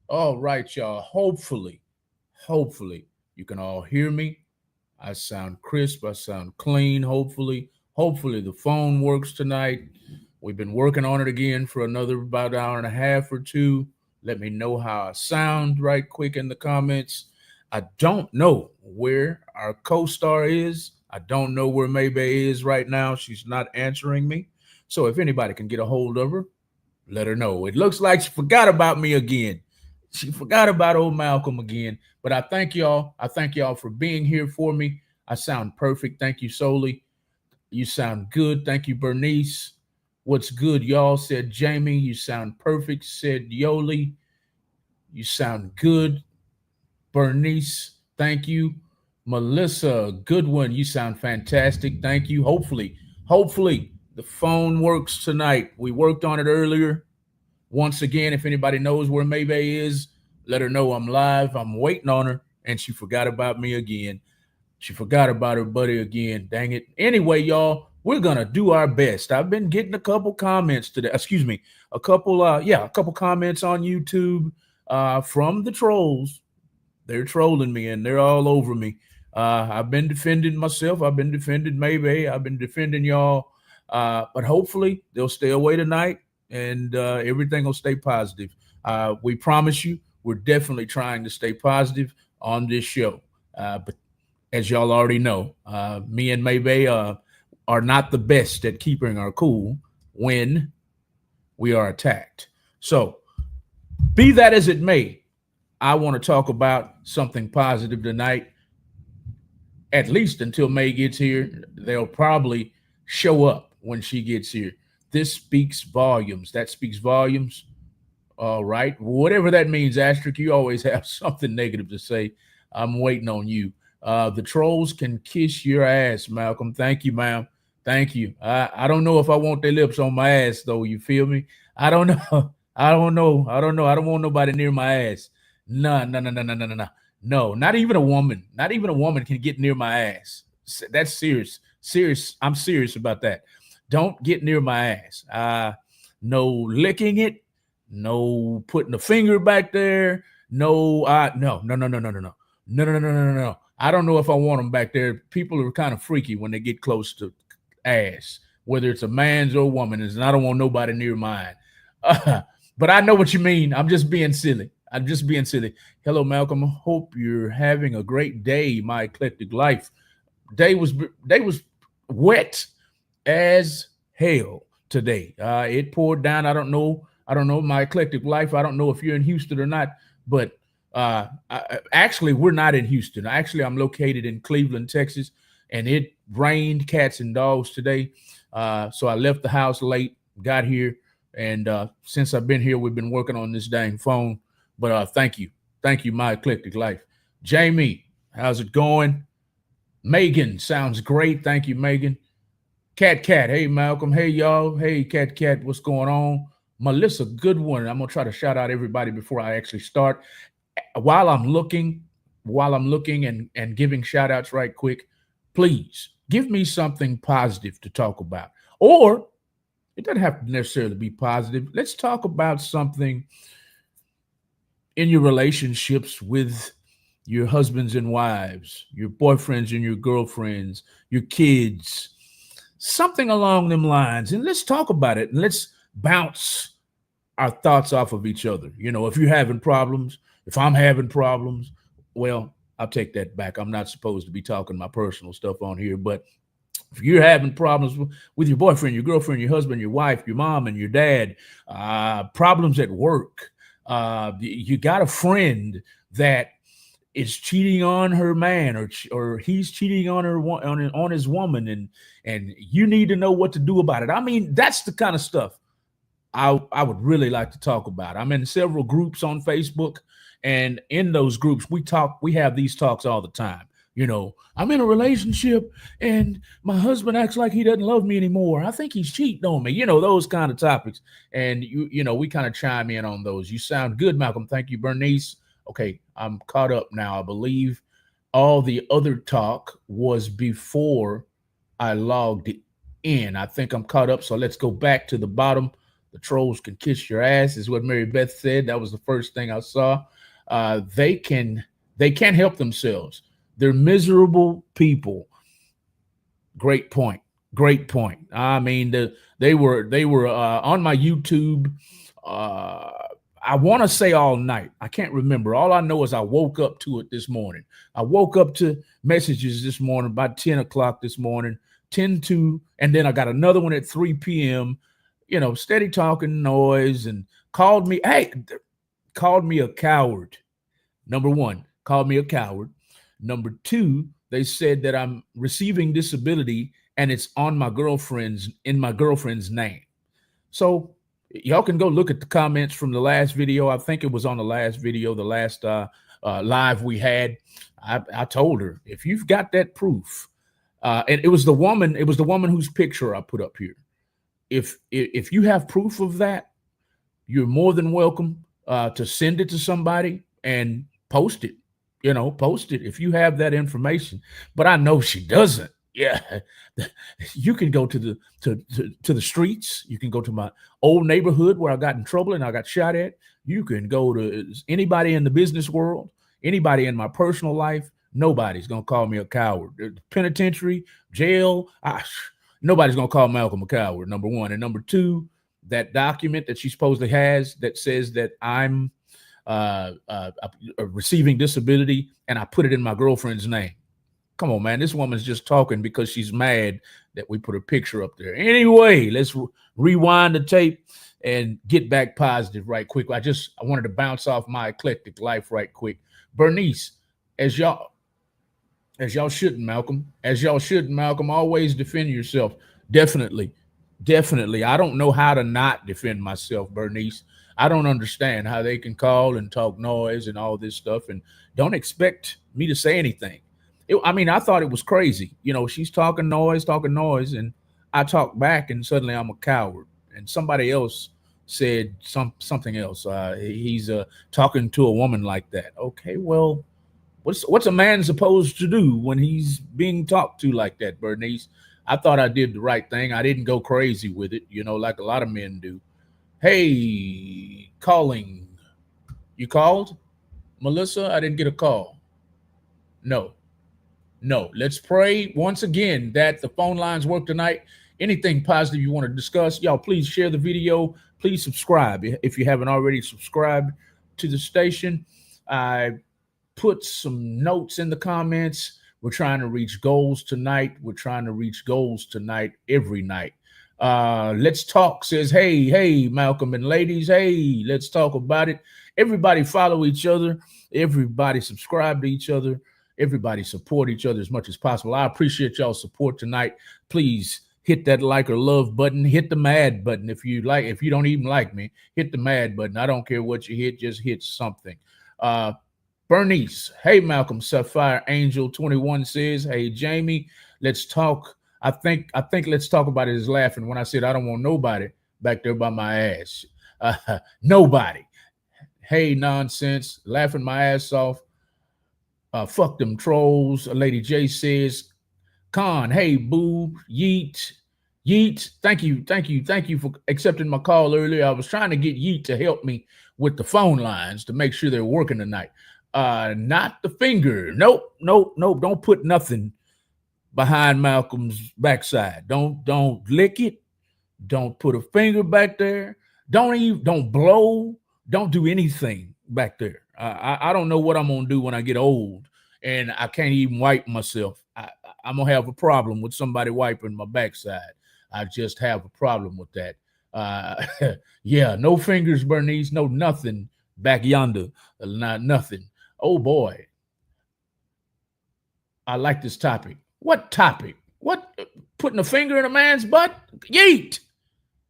All right, y'all. Hopefully, you can all hear me. I sound crisp. I sound clean. Hopefully, the phone works tonight. We've been working on it again for another about an hour and a half or two. Let me know how I sound right quick in the comments. I don't know where our co-star is. I don't know where Maybay is right now. She's not answering me. So if anybody can get a hold of her, let her know. It looks like she forgot about me again. She forgot about old Malcolm again. But I thank y'all. I thank y'all for being here for me. I sound perfect. Thank you, Soli. You sound good. Thank you, Bernice. What's good, y'all? Said Jamie. You sound perfect. Said Yoli. You sound good. Bernice, thank you. Melissa, good one. You sound fantastic. Thank you. Hopefully, the phone works tonight. We worked on it earlier. Once again, if anybody knows where Maybay is, let her know I'm live. I'm waiting on her, and she forgot about me again. She forgot about her buddy again. Dang it. Anyway, y'all, we're gonna do our best. I've been getting a couple comments today. Excuse me, a couple comments on YouTube from the trolls. They're trolling me and they're all over me. I've been defending myself. I've been defending Maybay. I've been defending y'all. But hopefully they'll stay away tonight and everything will stay positive. We promise you, we're definitely trying to stay positive on this show. But as y'all already know, me and Maybay are not the best at keeping our cool when we are attacked. So, be that as it may, I want to talk about something positive tonight, at least until May gets here. They'll probably show up when she gets here. This speaks volumes. That speaks volumes. All right. Whatever that means, Asterisk, you always have something negative to say. I'm waiting on you. The trolls can kiss your ass, Malcolm. Thank you, ma'am. Thank you. I don't know if I want their lips on my ass, though. You feel me? I don't know. I don't know. I don't know. I don't want nobody near my ass. No, no, no, no, no, no, no, no. No, not even a woman. Not even a woman can get near my ass. That's serious. Serious. I'm serious about that. Don't get near my ass. No licking it. No putting a finger back there. No, no, no, no, no, no, no, no, no, no, no, no, no, no. I don't know if I want them back there. People are kind of freaky when they get close to ass, whether it's a man's or a woman's, and I don't want nobody near mine. But I know what you mean. I'm just being silly. I'm just being silly. Hello, Malcolm. Hope you're having a great day. My eclectic life. Day was wet as hell today. It poured down. I don't know. I don't know my eclectic life. I don't know if you're in Houston or not, but actually, we're not in Houston. Actually, I'm located in Cleveland, Texas, and it rained cats and dogs today. So I left the house late, got here, and since I've been here, we've been working on this dang phone. But thank you, my eclectic life. Jamie, how's it going? Megan, sounds great. Thank you, Megan. Cat, hey Malcolm, hey y'all, hey Cat, what's going on? Melissa, good one. I'm gonna try to shout out everybody before I actually start. While I'm looking, and giving shout outs right quick, please give me something positive to talk about. Or it doesn't have to necessarily be positive. Let's talk about something in your relationships with your husbands and wives, your boyfriends and your girlfriends, your kids, something along them lines. And let's talk about it and let's bounce our thoughts off of each other. You know, if you're having problems, if I'm having problems, well, I'll take that back. I'm not supposed to be talking my personal stuff on here, but if you're having problems with your boyfriend, your girlfriend, your husband, your wife, your mom, and your dad, problems at work, you got a friend that is cheating on her man, or he's cheating on her on his woman, and you need to know what to do about it. I mean, that's the kind of stuff I would really like to talk about. I'm in several groups on Facebook, and in those groups we have these talks all the time. You know, I'm in a relationship and my husband acts like he doesn't love me anymore. I think he's cheating on me. You know, those kind of topics. And you know, we kind of chime in on those. You sound good, Malcolm. Thank you, Bernice. Okay, I'm caught up now. I believe all the other talk was before I logged in. I think I'm caught up. So let's go back to the The trolls can kiss your ass, is what Mary Beth said. That was the first thing I saw. They can't help themselves. They're miserable people. Great point. Great point. I mean, they were on my YouTube. I want to say all night. I can't remember. All I know is I woke up to it this morning. I woke up to messages this morning about 10 o'clock this morning, 10 to, and then I got another one at 3 p.m. You know, steady talking noise, and called me. Hey, called me a coward. Number one, called me a coward. Number two, they said that I'm receiving disability and it's on my girlfriend's name. So y'all can go look at the comments from the last video. I think it was on the last video, the last live we had. I told her, if you've got that proof, and it was the woman whose picture I put up here. If you have proof of that, you're more than welcome to send it to somebody and post it. You know, post it if you have that information. But I know she doesn't. Yeah, you can go to the streets. You can go to my old neighborhood where I got in trouble and I got shot at. You can go to anybody in the business world, anybody in my personal life. Nobody's gonna call me a coward. Penitentiary, jail. Nobody's gonna call Malcolm a coward. Number one, and number two, that document that she supposedly has that says that I'm receiving disability, and I put it in my girlfriend's name. Come on, man. This woman's just talking because she's mad that we put her picture up there. Anyway, let's rewind the tape and get back positive right quick. I wanted to bounce off my eclectic life right quick. Bernice, as y'all shouldn't, Malcolm. As y'all shouldn't, Malcolm. Always defend yourself. Definitely. I don't know how to not defend myself, Bernice. I don't understand how they can call and talk noise and all this stuff and don't expect me to say anything. I thought it was crazy. You know, she's talking noise, and I talk back, and suddenly I'm a coward. And somebody else said something else. He's talking to a woman like that. Okay, well, what's a man supposed to do when he's being talked to like that, Bernice? I thought I did the right thing. I didn't go crazy with it, you know, like a lot of men do. Hey, calling. You called? Melissa, I didn't get a call. No. Let's pray once again that the phone lines work tonight. Anything positive you want to discuss, y'all, please share the video. Please subscribe if you haven't already subscribed to the station. I put some notes in the comments. We're trying to reach goals tonight. We're trying to reach goals tonight every night. Let's talk says, hey, Malcolm and ladies, hey, let's talk about it. Everybody follow each other. Everybody subscribe to each other. Everybody support each other as much as possible. I appreciate y'all's support tonight. Please hit that like or love button. Hit the mad button if you don't even like me. Hit the mad button. I don't care what you hit. Just hit something. Bernice, hey, Malcolm, Sapphire Angel 21 says, hey, Jamie, let's talk. I think let's talk about it is laughing when I said I don't want nobody back there by my ass. Nobody. Hey, nonsense, laughing my ass off. Fuck them trolls. Lady J says, Con, hey, boo, yeet. Thank you for accepting my call earlier. I was trying to get Yeet to help me with the phone lines to make sure they're working tonight. Not the finger. Nope. Don't put nothing behind Malcolm's backside. Don't lick it. Don't put a finger back there. Don't blow. Don't do anything back there. I don't know what I'm gonna do when I get old and I can't even wipe myself. I'm gonna have a problem with somebody wiping my backside. I just have a problem with that. Yeah, no fingers, Bernice. No nothing back yonder. Not nothing. Oh boy, I like this topic. What topic? What? Putting a finger in a man's butt? Yeet.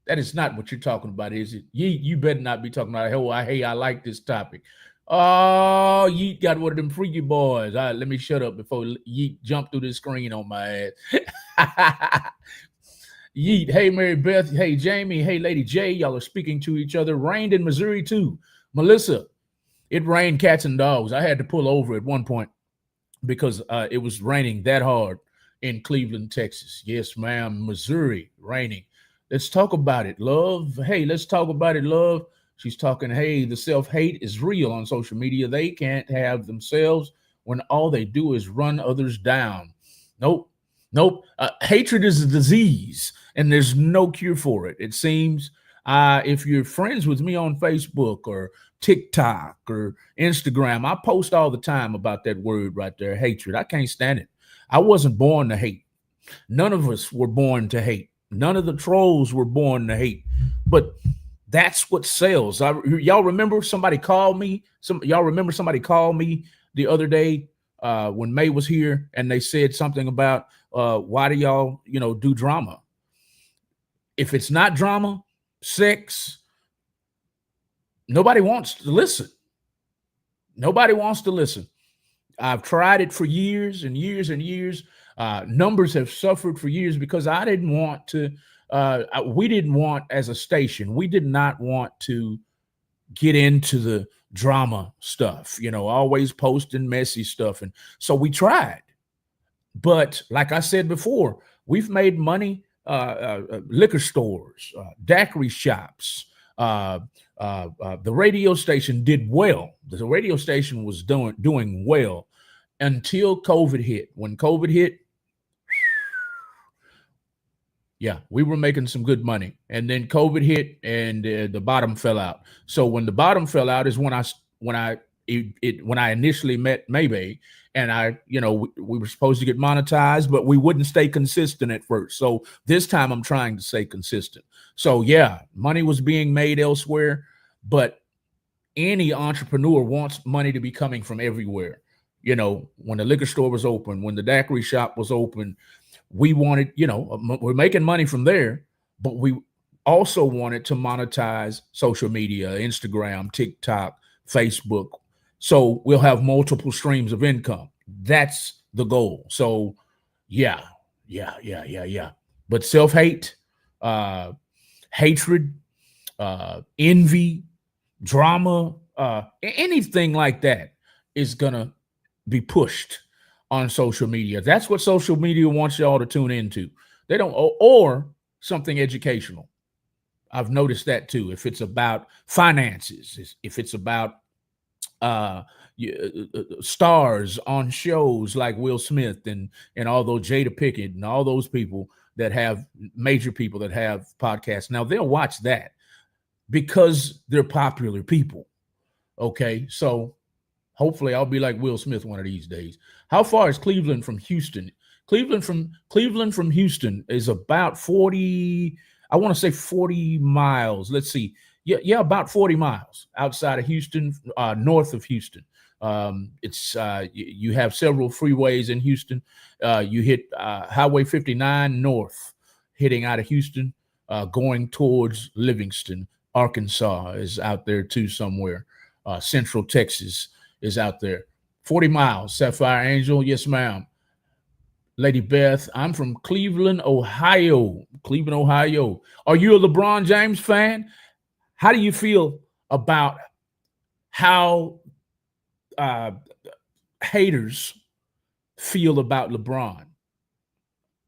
That is not what you're talking about, is it? Yeet, you better not be talking about, hey, I like this topic. Oh, Yeet got one of them freaky boys. All right, let me shut up before Yeet jump through the screen on my ass. Yeet, hey, Mary Beth, hey, Jamie, hey, Lady J, y'all are speaking to each other. Rained in Missouri, too. Melissa, it rained cats and dogs. I had to pull over at one point because it was raining that hard in Cleveland, Texas. Yes, ma'am. Missouri, raining. Let's talk about it, love. Hey, let's talk about it, love. She's talking, hey, the self hate is real on social media. They can't have themselves when all they do is run others down. Nope. Nope. Hatred is a disease and there's no cure for it. It seems if you're friends with me on Facebook or TikTok or Instagram, I post all the time about that word right there, hatred. I can't stand it. I wasn't born to hate. None of us were born to hate. None of the trolls were born to hate. But that's what sells. Y'all remember somebody called me? Y'all remember somebody called me the other day when May was here, and they said something about why do y'all do drama? If it's not drama, sex, nobody wants to listen. Nobody wants to listen. I've tried it for years and years and years. Numbers have suffered for years because I didn't want to. We didn't want, as a station, we did not want to get into the drama stuff. Always posting messy stuff, and so we tried. But like I said before, we've made money. Liquor stores, daiquiri shops. The radio station did well. The radio station was doing well until COVID hit. When COVID hit, yeah, we were making some good money, and then COVID hit, and the bottom fell out. So when the bottom fell out is when I initially met Maybe, and we were supposed to get monetized, but we wouldn't stay consistent at first. So this time I'm trying to stay consistent. So yeah, money was being made elsewhere, but any entrepreneur wants money to be coming from everywhere. When the liquor store was open, when the daiquiri shop was open, we wanted, we're making money from there, but we also wanted to monetize social media, Instagram, TikTok, Facebook. So we'll have multiple streams of income. That's the goal. So yeah. But self-hate, hatred, envy, drama, anything like that is gonna be pushed on social media. That's what social media wants y'all to tune into. They don't, or something educational. I've noticed that too. If it's about finances, if it's about stars on shows like Will Smith and all those Jada Pickett and all those people that have major people that have podcasts. Now they'll watch that because they're popular people. Okay, so hopefully I'll be like Will Smith one of these days. How far is Cleveland from Houston? Cleveland from Houston is about 40, I want to say 40 miles. Let's see. Yeah, about 40 miles outside of Houston, north of Houston. You have several freeways in Houston. You hit Highway 59 north, hitting out of Houston, going towards Livingston. Arkansas is out there too somewhere. Central Texas is out there. 40 miles, Sapphire Angel. Yes, ma'am. Lady Beth, I'm from Cleveland, Ohio. Cleveland, Ohio. Are you a LeBron James fan? How do you feel about how haters feel about LeBron?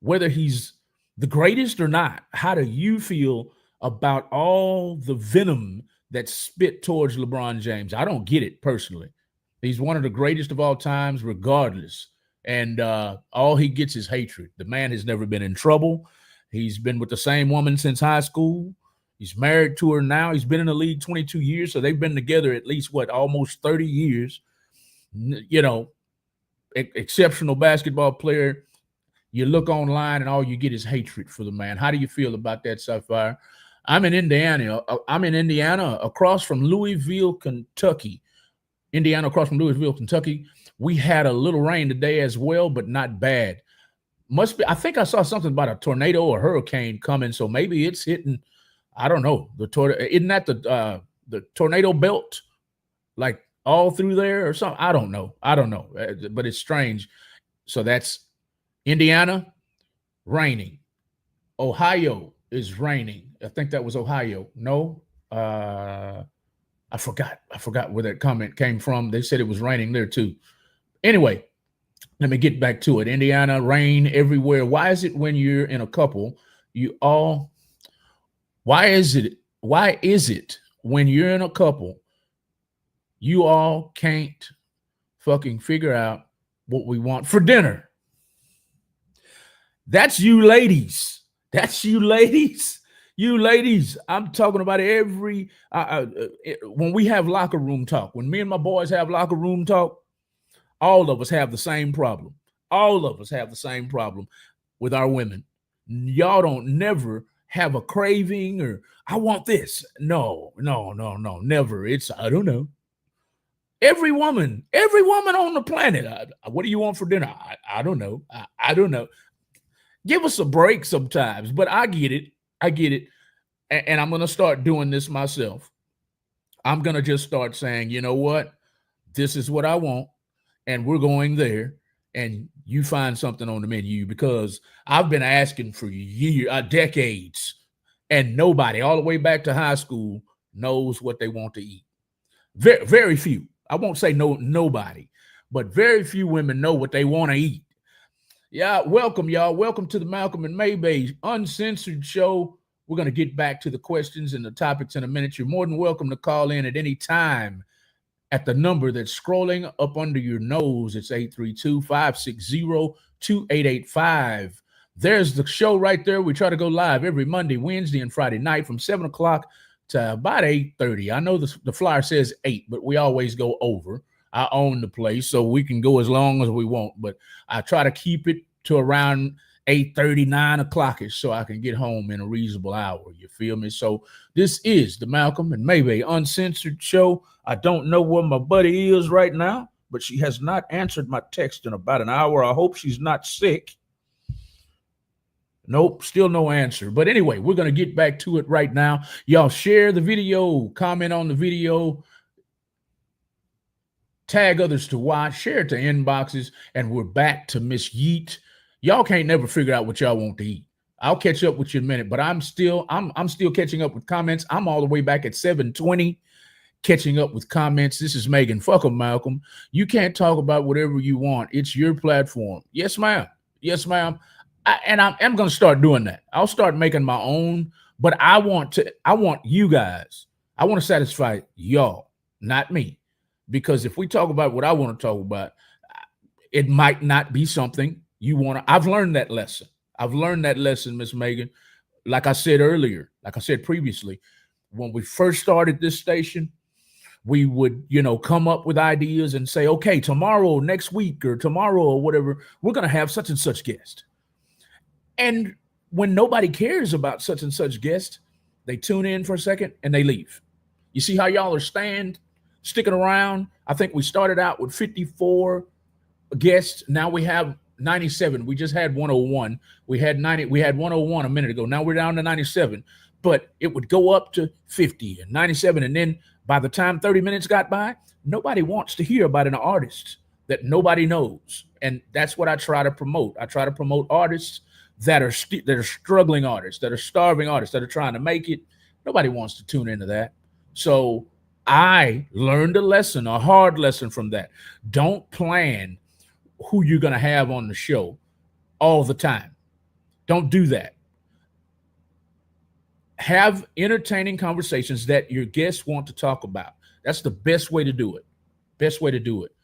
Whether he's the greatest or not, how do you feel about all the venom that's spit towards LeBron James? I don't get it personally. He's one of the greatest of all times, regardless. And all he gets is hatred. The man has never been in trouble. He's been with the same woman since high school. He's married to her now. He's been in the league 22 years. So they've been together at least, almost 30 years. Exceptional basketball player. You look online and all you get is hatred for the man. How do you feel about that, Sapphire? I'm in Indiana. Across from Louisville, Kentucky. Across from Louisville, Kentucky. We had a little rain today as well, but not bad. Must be. I think I saw something about a tornado or hurricane coming, so maybe it's hitting. I don't know. Isn't that the tornado belt, like all through there or something? I don't know. But it's strange. So that's Indiana, raining. Ohio is raining. I think that was Ohio. No, I forgot where that comment came from. They said it was raining there too. Anyway, let me get back to it. Indiana, rain everywhere. Why is it when you're in a couple, you all Why is it when you're in a couple, you all can't fucking figure out what we want for dinner? That's you ladies. That's you ladies. You ladies. I'm talking about every when we have locker room talk. When me and my boys have locker room talk, all of us have the same problem. All of us have the same problem with our women. Y'all don't never have a craving or I want this. No, no, no, no, never. It's I don't know. Every woman on the planet. What do you want for dinner? I don't know. I don't know. Give us a break sometimes, but I get it. I get it. And I'm going to start doing this myself. I'm going to just start saying, you know what? This is what I want. And we're going there. And you find something on the menu because I've been asking for years, decades, and nobody, all the way back to high school, knows what they want to eat. Very, very few. I won't say nobody, but very few women know what they want to eat. Yeah, welcome, y'all. Welcome to the Malcolm and Maybay Uncensored show. We're going to get back to the questions and the topics in a minute. You're more than welcome to call in at any time at the number that's scrolling up under your nose. It's 832-560-2885. There's the show right there. We try to go live every Monday, Wednesday, and Friday night from 7 o'clock to about 8:30. I know the flyer says 8, but we always go over. I own the place, so we can go as long as we want, but I try to keep it to around 8:30, 9 o'clock-ish so I can get home in a reasonable hour. You feel me? So this is the Malcolm and Maybay Uncensored show. I don't know where my buddy is right now, but she has not answered my text in about an hour. I hope she's not sick. Nope, still no answer. But anyway, we're going to get back to it right now. Y'all share the video, comment on the video, tag others to watch, share it to inboxes, and we're back to Miss Yeet. Y'all can't never figure out what y'all want to eat. I'll catch up with you in a minute, but I'm still catching up with comments. I'm all the way back at 7:20, catching up with comments. This is Megan. Fuck 'em, Malcolm. You can't talk about whatever you want. It's your platform. Yes, ma'am. Yes, ma'am. I'm going to start doing that. I'll start making my own, but I want you guys. I want to satisfy y'all, not me. Because if we talk about what I want to talk about, it might not be something you want to. I've learned that lesson. Miss Megan. Like I said earlier, like I said previously, when we first started this station, we would, come up with ideas and say, okay, tomorrow, next week, or tomorrow, or whatever, we're going to have such and such guest. And when nobody cares about such and such guest, they tune in for a second and they leave. You see how y'all are sticking around? I think we started out with 54 guests. Now we have 97. We just had 101. We had 101 a minute ago. Now we're down to 97. But it would go up to 50 and 97. And then by the time 30 minutes got by, nobody wants to hear about an artist that nobody knows. And that's what I try to promote. I try to promote artists that are struggling artists, that are starving artists, that are trying to make it. Nobody wants to tune into that. So I learned a hard lesson from that. Don't plan who you're going to have on the show all the time. Don't do that. Have entertaining conversations that your guests want to talk about. That's the best way to do it. Best way to do it.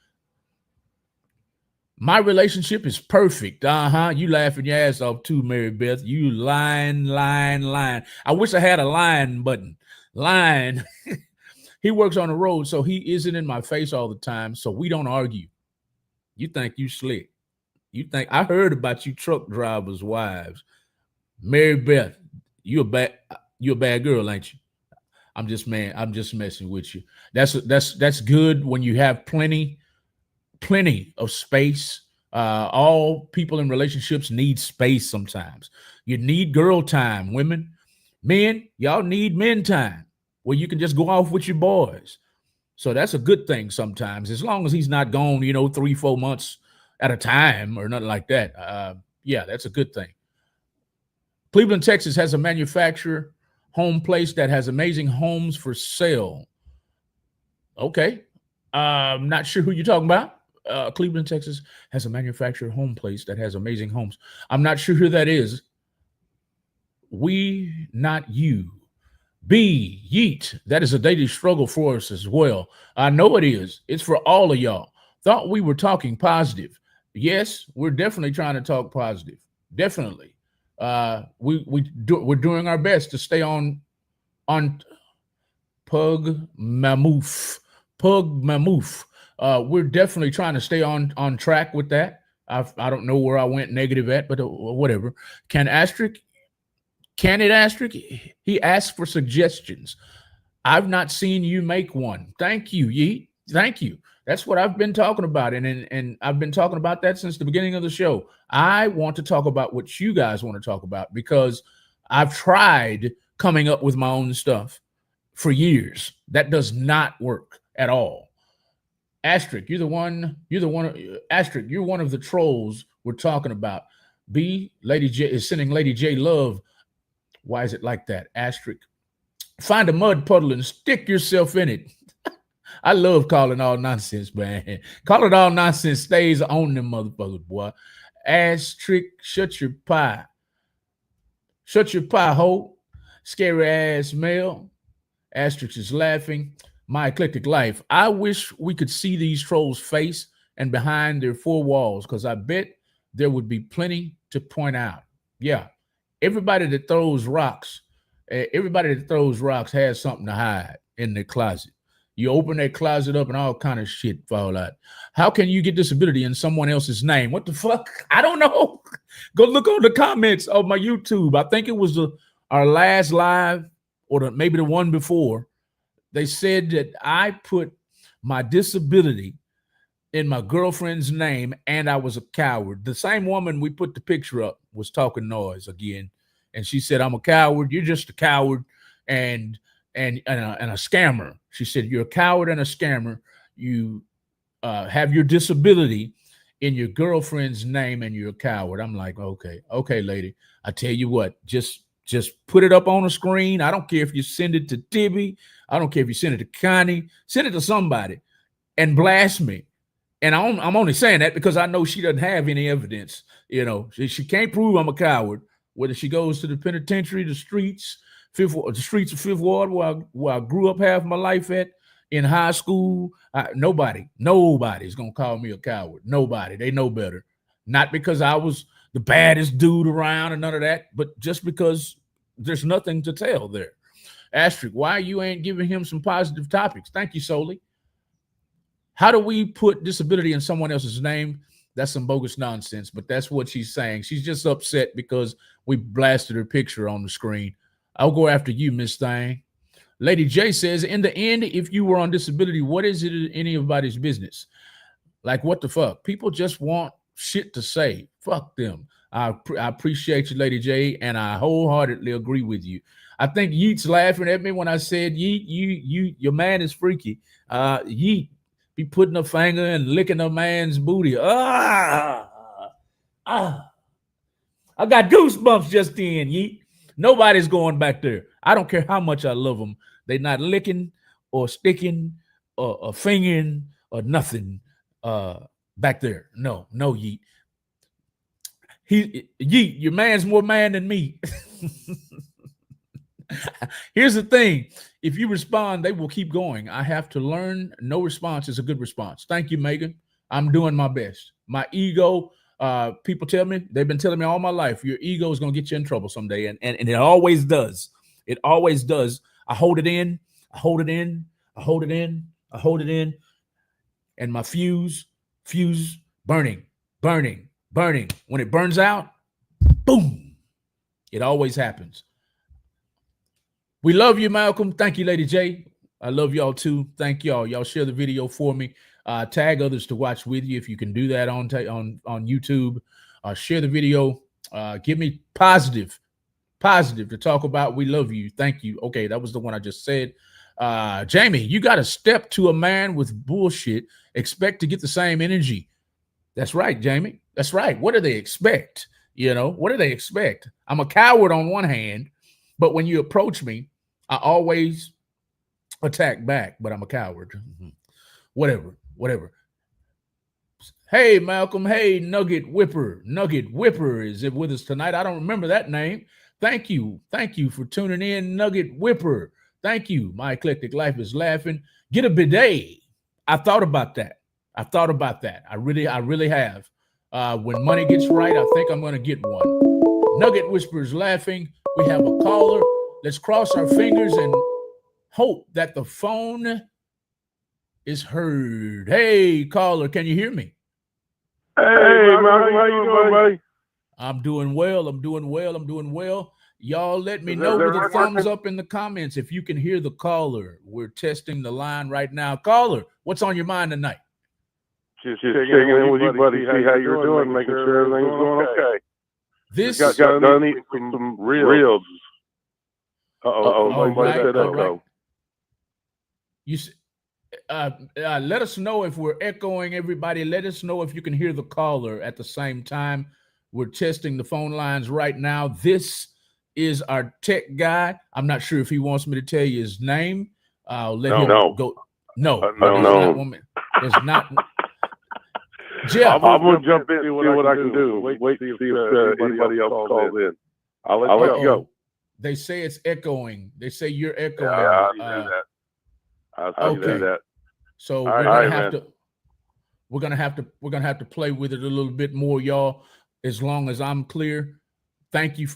My relationship is perfect. You laughing your ass off too, Mary Beth. You lying. I wish I had a lying button. Lying. He works on the road, so he isn't in my face all the time, so we don't argue. You think you slick. You think I heard about you truck drivers' wives. Mary Beth, you a bad girl, ain't you? I'm just messing with you. That's good when you have plenty of space. All people in relationships need space sometimes. You need girl time, women. Men, y'all need men time where you can just go off with your boys. So that's a good thing sometimes, as long as he's not gone, 3-4 months at a time or nothing like that. Yeah, that's a good thing. Cleveland, Texas has a manufacturer home place that has amazing homes for sale. Okay. I'm not sure who you're talking about. Cleveland, Texas has a manufactured home place that has amazing homes. I'm not sure who that is. We, not you. B, yeet. That is a daily struggle for us as well. I know it is. It's for all of y'all. Thought we were talking positive. Yes, we're definitely trying to talk positive. Definitely. We're doing our best to stay on Pug Mammoth. Pug Mammoth. We're definitely trying to stay on track with that. I don't know where I went negative at, but whatever. Can it asterisk? He asked for suggestions. I've not seen you make one. Thank you, Yeet. Thank you. That's what I've been talking about, and I've been talking about that since the beginning of the show. I want to talk about what you guys want to talk about because I've tried coming up with my own stuff for years. That does not work at all. Asterisk, you're the one. Asterisk, you're one of the trolls we're talking about. B, Lady J is sending Lady J love. Why is it like that? Asterisk. Find a mud puddle and stick yourself in it. I love calling all nonsense, man. Calling all nonsense stays on them motherfuckers, boy. Asterisk, shut your pie. Shut your pie, ho. Scary ass male. Asterisk is laughing. My eclectic life. I wish we could see these trolls' face and behind their four walls, because I bet there would be plenty to point out. Yeah. Everybody that throws rocks has something to hide in their closet. You open that closet up and all kind of shit fall out. How can you get disability in someone else's name? What the fuck? I don't know. Go look on the comments of my YouTube. I think it was our last live or maybe the one before. They said that I put my disability in my girlfriend's name and I was a coward. The same woman we put the picture up was talking noise again. And she said, I'm a coward. You're just a coward and a scammer. She said, you're a coward and a scammer. You have your disability in your girlfriend's name and you're a coward. I'm like, okay, lady. I tell you what, just put it up on the screen. I don't care if you send it to Tibby. I don't care if you send it to Connie. Send it to somebody and blast me. And I'm only saying that because I know she doesn't have any evidence. You know, she can't prove I'm a coward. Whether she goes to the penitentiary, the streets of Fifth Ward, where I grew up half my life at, in high school, nobody's gonna call me a coward. Nobody. They know better. Not because I was the baddest dude around and none of that, but just because there's nothing to tell there. Asterisk, why you ain't giving him some positive topics? Thank you, Soli. How do we put disability in someone else's name? That's some bogus nonsense, but that's what she's saying. She's just upset because we blasted her picture on the screen. I'll go after you, Miss Thing. Lady J says, in the end, if you were on disability, what is it anybody's business? Like, what the fuck? People just want shit to say. Fuck them. I appreciate you, Lady J, and I wholeheartedly agree with you. I think Yeet's laughing at me when I said, Yeet, your man is freaky. Yeet be putting a finger and licking a man's booty. I got goosebumps just then, Yeet. Nobody's going back there. I don't care how much I love them. They're not licking or sticking or fingering or nothing back there. No, Yeet. Yeet, your man's more man than me. Here's the thing. If you respond, they will keep going. I have to learn no response is a good response. Thank you, Megan. I'm doing my best. My ego, people tell me, they've been telling me all my life, your ego is going to get you in trouble someday. And it always does. It always does. I hold it in. I hold it in. I hold it in. I hold it in. And my fuse, burning. When it burns out, boom. It always happens. We love you, Malcolm. Thank you, Lady J. I love y'all too. Thank y'all. Y'all share the video for me. Tag others to watch with you if you can do that on YouTube. Share the video. Give me positive to talk about. We love you. Thank you. Okay, that was the one I just said. Jamie, you got to step to a man with bullshit. Expect to get the same energy. That's right, Jamie. That's right. What do they expect? What do they expect? I'm a coward on one hand, but when you approach me, I always attack back, but I'm a coward. Whatever. Hey, Malcolm. Hey, Nugget Whipper. Nugget Whipper is with us tonight. I don't remember that name. Thank you. Thank you for tuning in, Nugget Whipper. Thank you. My eclectic life is laughing. Get a bidet. I thought about that. I thought about that. I really have. When money gets right, I think I'm going to get one. Nugget Whispers laughing. We have a caller. Let's cross our fingers and hope that the phone is heard. Hey, caller, can you hear me? Hey, Malcolm, how you doing, buddy? I'm doing well. I'm doing well. I'm doing well. Y'all let me know with a thumbs up in the comments if you can hear the caller. We're testing the line right now. Caller, what's on your mind tonight? Just checking in with you, buddy, see how you're doing, making sure everything's going okay. This got done eating some reels. Somebody said echo. You let us know if we're echoing, everybody. Let us know if you can hear the caller at the same time. We're testing the phone lines right now. This is our tech guy. I'm not sure if he wants me to tell you his name. I'll let him go. No. There's not. Jeff, I'm going to jump in and see what I can do. Wait to see if anybody else calls in. I'll let you go. They say it's echoing. They say you're echoing. Yeah, I do that. I'll do that. So we're gonna have to play with it a little bit more, y'all. As long as I'm clear. Thank you,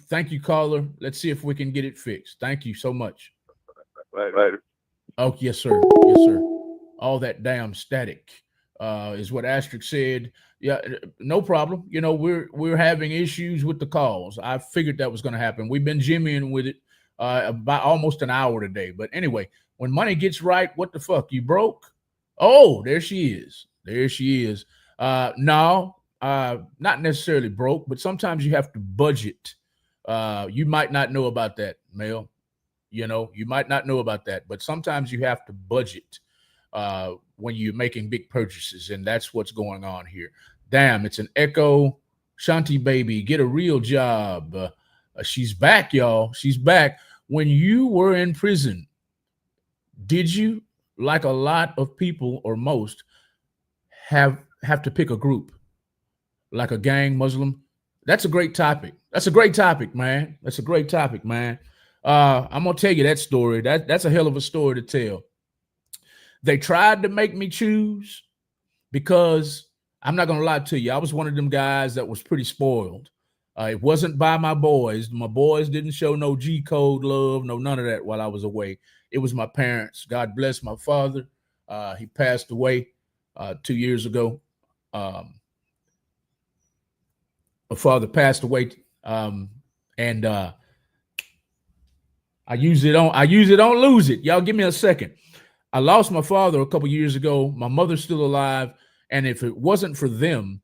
caller. Let's see if we can get it fixed. Thank you so much. Later. Oh, yes, sir. All that damn static is what Astric said. Yeah, no problem. You know, we're having issues with the calls. I figured that was going to happen. We've been jimmying with it about almost an hour today. But anyway, when money gets right, what the fuck? You broke? Oh, there she is. No, not necessarily broke, but sometimes you have to budget. You might not know about that, Mel. You know, you might not know about that, but sometimes you have to budget when you're making big purchases, and that's what's going on here. Damn, it's an echo. Shanti baby, get a real job. She's back, y'all. She's back. When you were in prison, did you, like a lot of people or most, have to pick a group, like a gang, Muslim? That's a great topic. Man. I'm gonna tell you that story. That's a hell of a story to tell. They tried to make me choose because I'm not gonna lie to you. I was one of them guys that was pretty spoiled. It wasn't by my boys. My boys didn't show no G code love, no none of that while I was away. It was my parents. God bless my father. He passed away 2 years ago. My father passed away, and I use it on lose it. Y'all give me a second. I lost my father a couple years ago. My mother's still alive, and if it wasn't for them,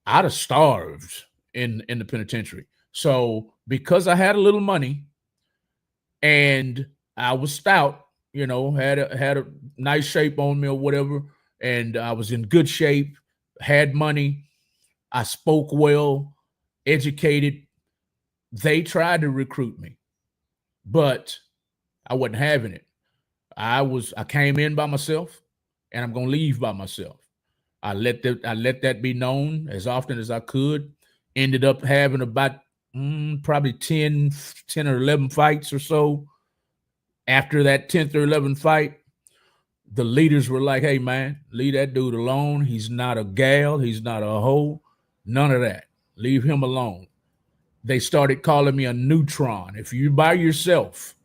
I'd have starved in the penitentiary. So because I had a little money and I was stout, you know, had a nice shape on me or whatever, and I was in good shape, had money, I spoke well, educated. They tried to recruit me, but I wasn't having it. I came in by myself, and I'm gonna leave by myself. I let that be known as often as I could. Ended up having about probably 10 or 11 fights or so. After that 10th or 11th fight, the leaders were like, hey, man, leave that dude alone. He's not a gal. He's not a hoe. None of that. Leave him alone. They started calling me a neutron. If you're by yourself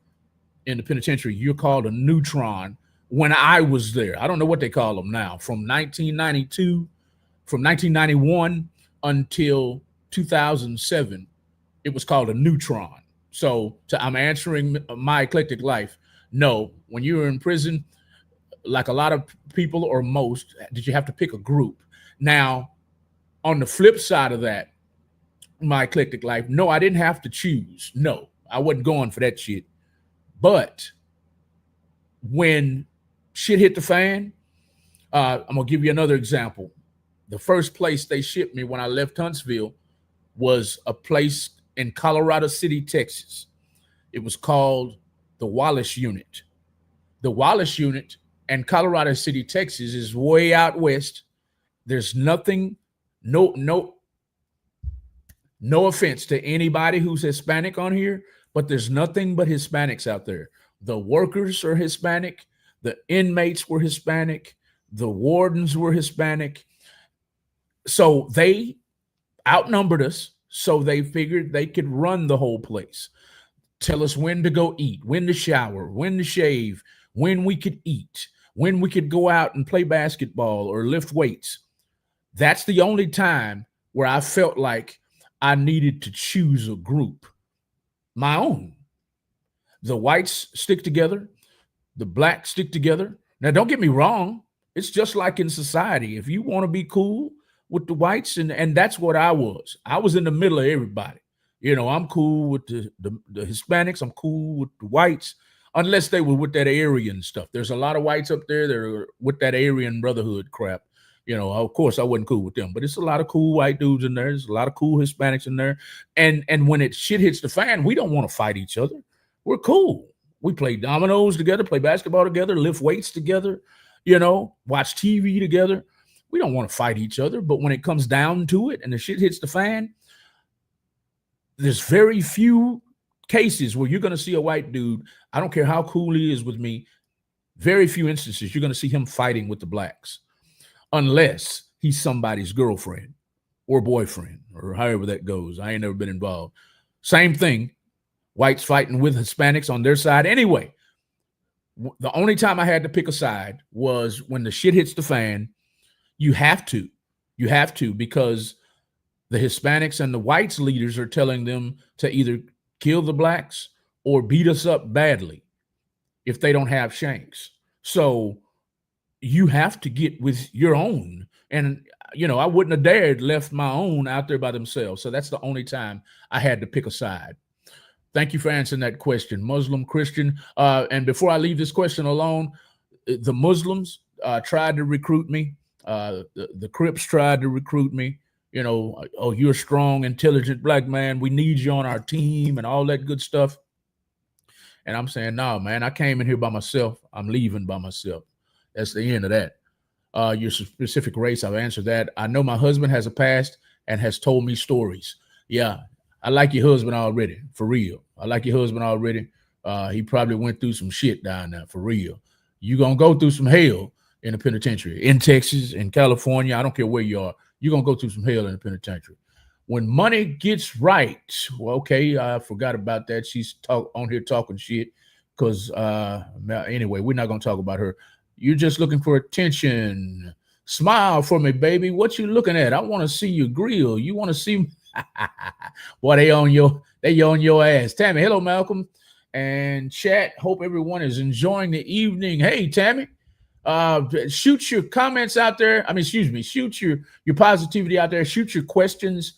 in the penitentiary, you're called a neutron. When I was there, I don't know what they call them now. From 1991 until 2007, it was called a neutron. So I'm answering my eclectic life. No, when you were in prison, like a lot of people or most, did you have to pick a group? Now, on the flip side of that, my eclectic life, no, I didn't have to choose. No, I wasn't going for that shit. But when shit hit the fan, I'm going to give you another example. The first place they shipped me when I left Huntsville was a place in Colorado City, Texas. It was called the Wallace Unit. The Wallace Unit and Colorado City, Texas is way out west. There's nothing, no. No offense to anybody who's Hispanic on here, but there's nothing but Hispanics out there. The workers are Hispanic, the inmates were Hispanic, the wardens were Hispanic. So they outnumbered us. So they figured they could run the whole place, tell us when to go eat, when to shower, when to shave, when we could eat, when we could go out and play basketball or lift weights. That's the only time where I felt like I needed to choose a group, my own. The whites stick together, the blacks stick together. Now, don't get me wrong. It's just like in society. If you want to be cool with the whites, and that's what I was. I was in the middle of everybody. I'm cool with the Hispanics. I'm cool with the whites, unless they were with that Aryan stuff. There's a lot of whites up there that are with that Aryan Brotherhood crap. Of course, I wasn't cool with them, but it's a lot of cool white dudes in there. There's a lot of cool Hispanics in there. And when shit hits the fan, we don't want to fight each other. We're cool. We play dominoes together, play basketball together, lift weights together, watch TV together. We don't want to fight each other. But when it comes down to it and the shit hits the fan, there's very few cases where you're going to see a white dude, I don't care how cool he is with me, very few instances you're going to see him fighting with the blacks, unless he's somebody's girlfriend or boyfriend or however that goes. I ain't never been involved. Same thing, whites fighting with Hispanics on their side. Anyway, the only time I had to pick a side was when the shit hits the fan. You have to, because the Hispanics and the whites leaders are telling them to either kill the blacks or beat us up badly if they don't have shanks. So you have to get with your own. And, I wouldn't have dared left my own out there by themselves. So that's the only time I had to pick a side. Thank you for answering that question, Muslim, Christian. And before I leave this question alone, the Muslims tried to recruit me. The Crips tried to recruit me. Oh, you're a strong, intelligent black man. We need you on our team and all that good stuff. And I'm saying, no, man, I came in here by myself. I'm leaving by myself. That's the end of that. Your specific race, I've answered that. I know my husband has a past and has told me stories. Yeah, I like your husband already, for real. I like your husband already. He probably went through some shit down there, for real. You're going to go through some hell in the penitentiary, in Texas, in California. I don't care where you are. You're going to go through some hell in the penitentiary. When money gets right, well, okay, I forgot about that. She's on here talking shit because, anyway, we're not going to talk about her. You're just looking for attention. Smile for me, baby. What you looking at? I want to see your grill. You want to see? Boy, they on your ass. Tammy, hello, Malcolm. And chat, hope everyone is enjoying the evening. Hey, Tammy. Shoot your comments out there. Shoot your positivity out there. Shoot your questions.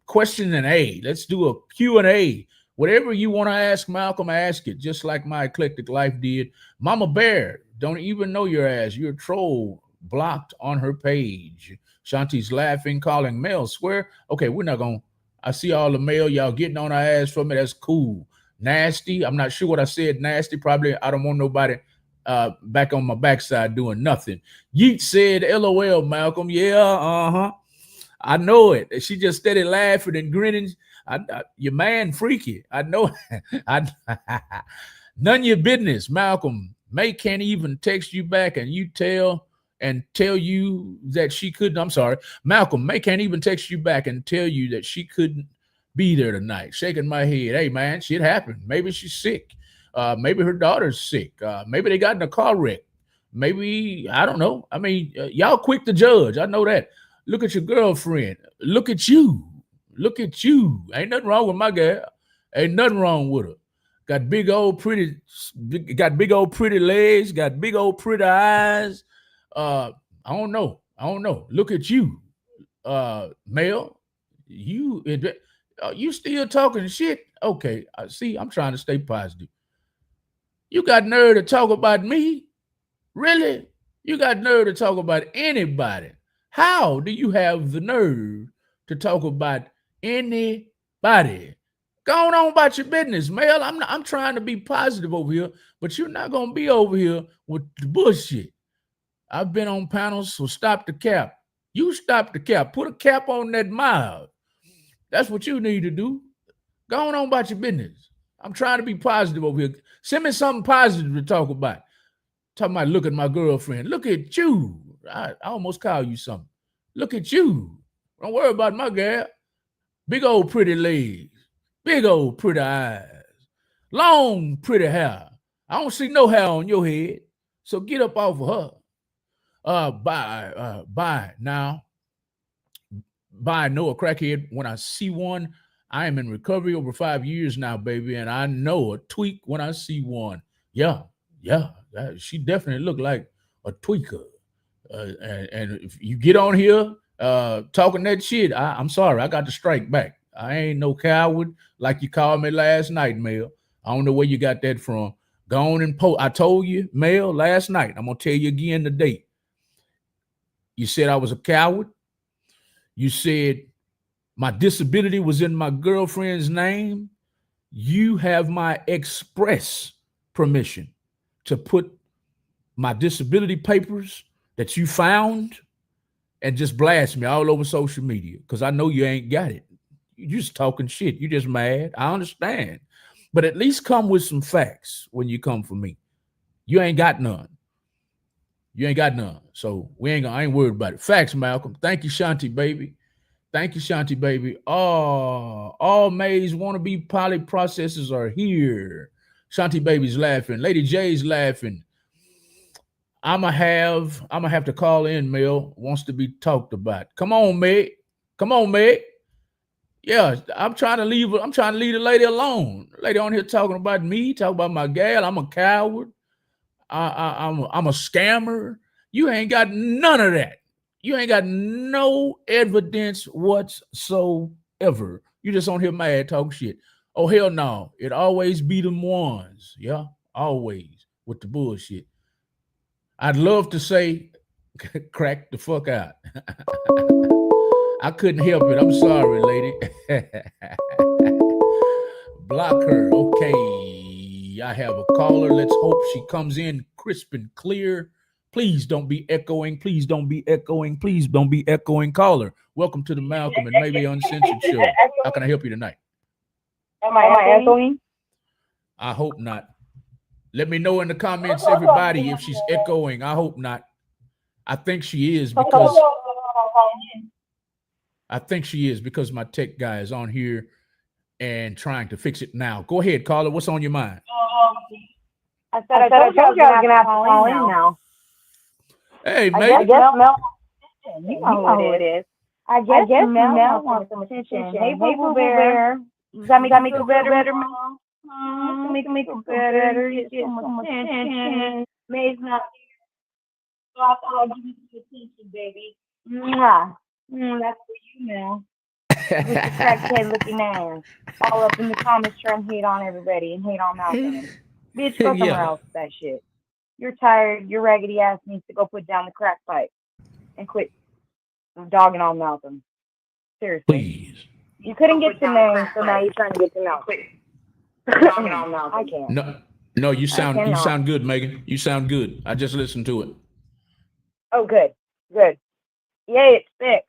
Question and A. Let's do a Q&A. Whatever you want to ask Malcolm, ask it, just like my eclectic life did. Mama Bear, don't even know your ass. You're a troll. Blocked on her page. Shanti's laughing, calling mail. Swear. Okay, we're not going. I see all the mail. Y'all getting on our ass for me. That's cool. Nasty. I'm not sure what I said. Nasty. Probably I don't want nobody back on my backside doing nothing. Yeet said, LOL, Malcolm. Yeah, I know it. She just steady laughing and grinning. Your man freaky. I know. None of your business, Malcolm. May can't even text you back and tell you that she couldn't. I'm sorry. Malcolm, May can't even text you back and tell you that she couldn't be there tonight. Shaking my head. Hey, man, shit happened. Maybe she's sick. Maybe her daughter's sick. Maybe they got in a car wreck. Maybe, I don't know. I mean, y'all quick to judge. I know that. Look at your girlfriend. Look at you. Look at you. Ain't nothing wrong with my girl. Ain't nothing wrong with her. Got big old pretty legs. Got big old pretty eyes. I don't know. Look at you, Mel. You still talking shit? Okay. See, I'm trying to stay positive. You got nerve to talk about me? Really? You got nerve to talk about anybody? How do you have the nerve to talk about anybody? Go on about your business, Mel. I'm trying to be positive over here, but you're not gonna be over here with the bullshit. I've been on panels, so stop the cap. You stop the cap. Put a cap on that mouth. That's what you need to do. Go on about your business. I'm trying to be positive over here. Send me something positive to talk about. Talking about look at my girlfriend. Look at you. I almost call you something. Look at you. Don't worry about my girl. Big old pretty legs. Big old pretty eyes. Long pretty hair. I don't see no hair on your head. So get up off of her. Bye now. Bye, know a crackhead. When I see one, I am in recovery over 5 years now, baby, and I know a tweak when I see one. Yeah, she definitely looked like a tweaker. And if you get on here talking that shit, I'm sorry, I got to strike back. I ain't no coward like you called me last night, Mel. I don't know where you got that from. Go on and post. I told you, Mel, last night. I'm gonna tell you again today. You said I was a coward. You said my disability was in my girlfriend's name. You have my express permission to put my disability papers that you found and just blast me all over social media because I know you ain't got it. You just talking shit. You just mad. I understand. But at least come with some facts when you come for me. You ain't got none. You ain't got none. So I ain't worried about it. Facts, Malcolm. Thank you, Shanti, baby. Thank you, Shanti, baby. Oh, all May's wannabe poly processors are here. Shanti baby's laughing. Lady J's laughing. I'ma have to call in, Mel. Wants to be talked about. Come on, Meg. Come on, Meg. Yeah, I'm trying to leave the lady alone. The lady on here talking about me, talking about my gal. I'm a coward. I'm a scammer. You ain't got none of that. You ain't got no evidence whatsoever. You just on here mad talking shit. Oh, hell no. It always be them ones. Yeah, always with the bullshit. I'd love to say crack the fuck out. I couldn't help it. I'm sorry, lady. Block her. Okay. I have a caller. Let's hope she comes in crisp and clear. Please don't be echoing. Please don't be echoing. Please don't be echoing. Caller, welcome to the Malcolm and Maybe Uncensored show. How can I help you tonight? Am I echoing? I hope not. Let me know in the comments, everybody, if she's echoing. I hope not. I think she is because my tech guy is on here and trying to fix it now. Go ahead, caller. What's on your mind? I told you I was going to have to call in now. Hey, I Mel. Mel, you know who it is. I guess Mel wants some attention. Hey, Boo Bear. Got me feel better, Mel. Make me feel better. You get some attention. May's not. I'll give you some attention, baby. That's for you, Mel. Mr. Crackhead looking ass. All up in the comments trying to hate on everybody and hate on Malcolm. Bitch, go somewhere else with that shit. You're tired. Your raggedy ass needs to go put down the crack pipe and quit dogging on Malcolm. Seriously. Please. You couldn't get to me, so now you're trying to get to Malcolm. Dogging on Malcolm. I can't. No, you sound good, Megan. You sound good. I just listened to it. Oh, good. Yay, it's fixed.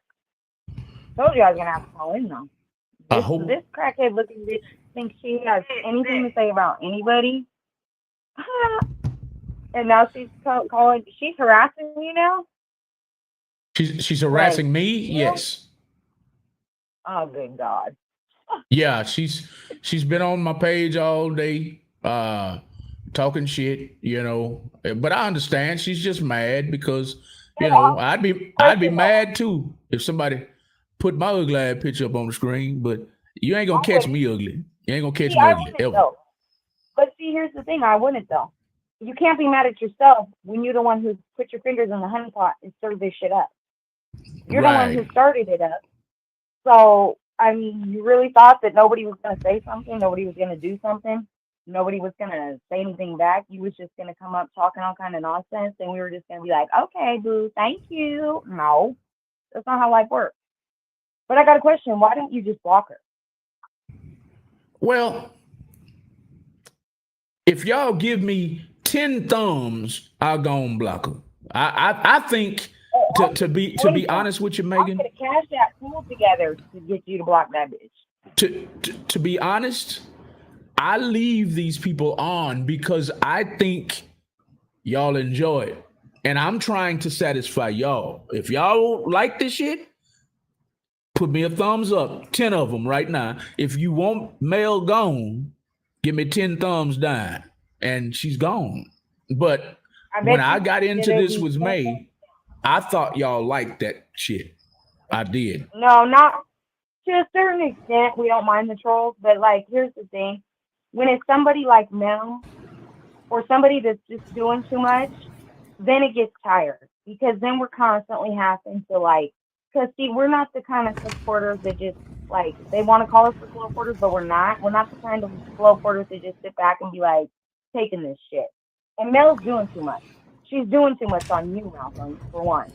Told you I was gonna have to call in though. This crackhead looking bitch thinks she has anything to say about anybody. And now she's calling. She's harassing you now. She's harassing me. Yes. Oh, good God. Yeah, she's been on my page all day, talking shit. But I understand she's just mad because I'd be mad too if somebody put my ugly ass picture up on the screen. But you ain't gonna catch me ugly. You ain't gonna catch me ugly ever. Though. But see, here's the thing. I wouldn't though. You can't be mad at yourself when you're the one who put your fingers in the honey pot and stirred this shit up. You're the one who started it up. So, I mean, you really thought that nobody was going to say something? Nobody was going to do something? Nobody was going to say anything back? You was just going to come up talking all kind of nonsense and we were just going to be like, okay, boo, thank you. No, that's not how life works. But I got a question. Why don't you just block her? Well, if y'all give me 10 thumbs, I'll go and block her. I think to be honest with you, Megan. I could have cashed that pool together to get you to block that bitch. To be honest, I leave these people on because I think y'all enjoy it. And I'm trying to satisfy y'all. If y'all like this shit, put me a thumbs up, 10 of them right now. If you want Mel gone, give me 10 thumbs down. And she's gone. But when I got into this with May, I thought y'all liked that shit. I did. No, not to a certain extent. We don't mind the trolls. But, like, here's the thing. When it's somebody like Mel or somebody that's just doing too much, then it gets tired. Because then we're constantly having to, like, because, see, we're not the kind of supporters that just, like, they want to call us the slow porters, but we're not. We're not the kind of slow porters that just sit back and be, like, taking this shit. And Mel's doing too much. She's doing too much on you, Malcolm, for one.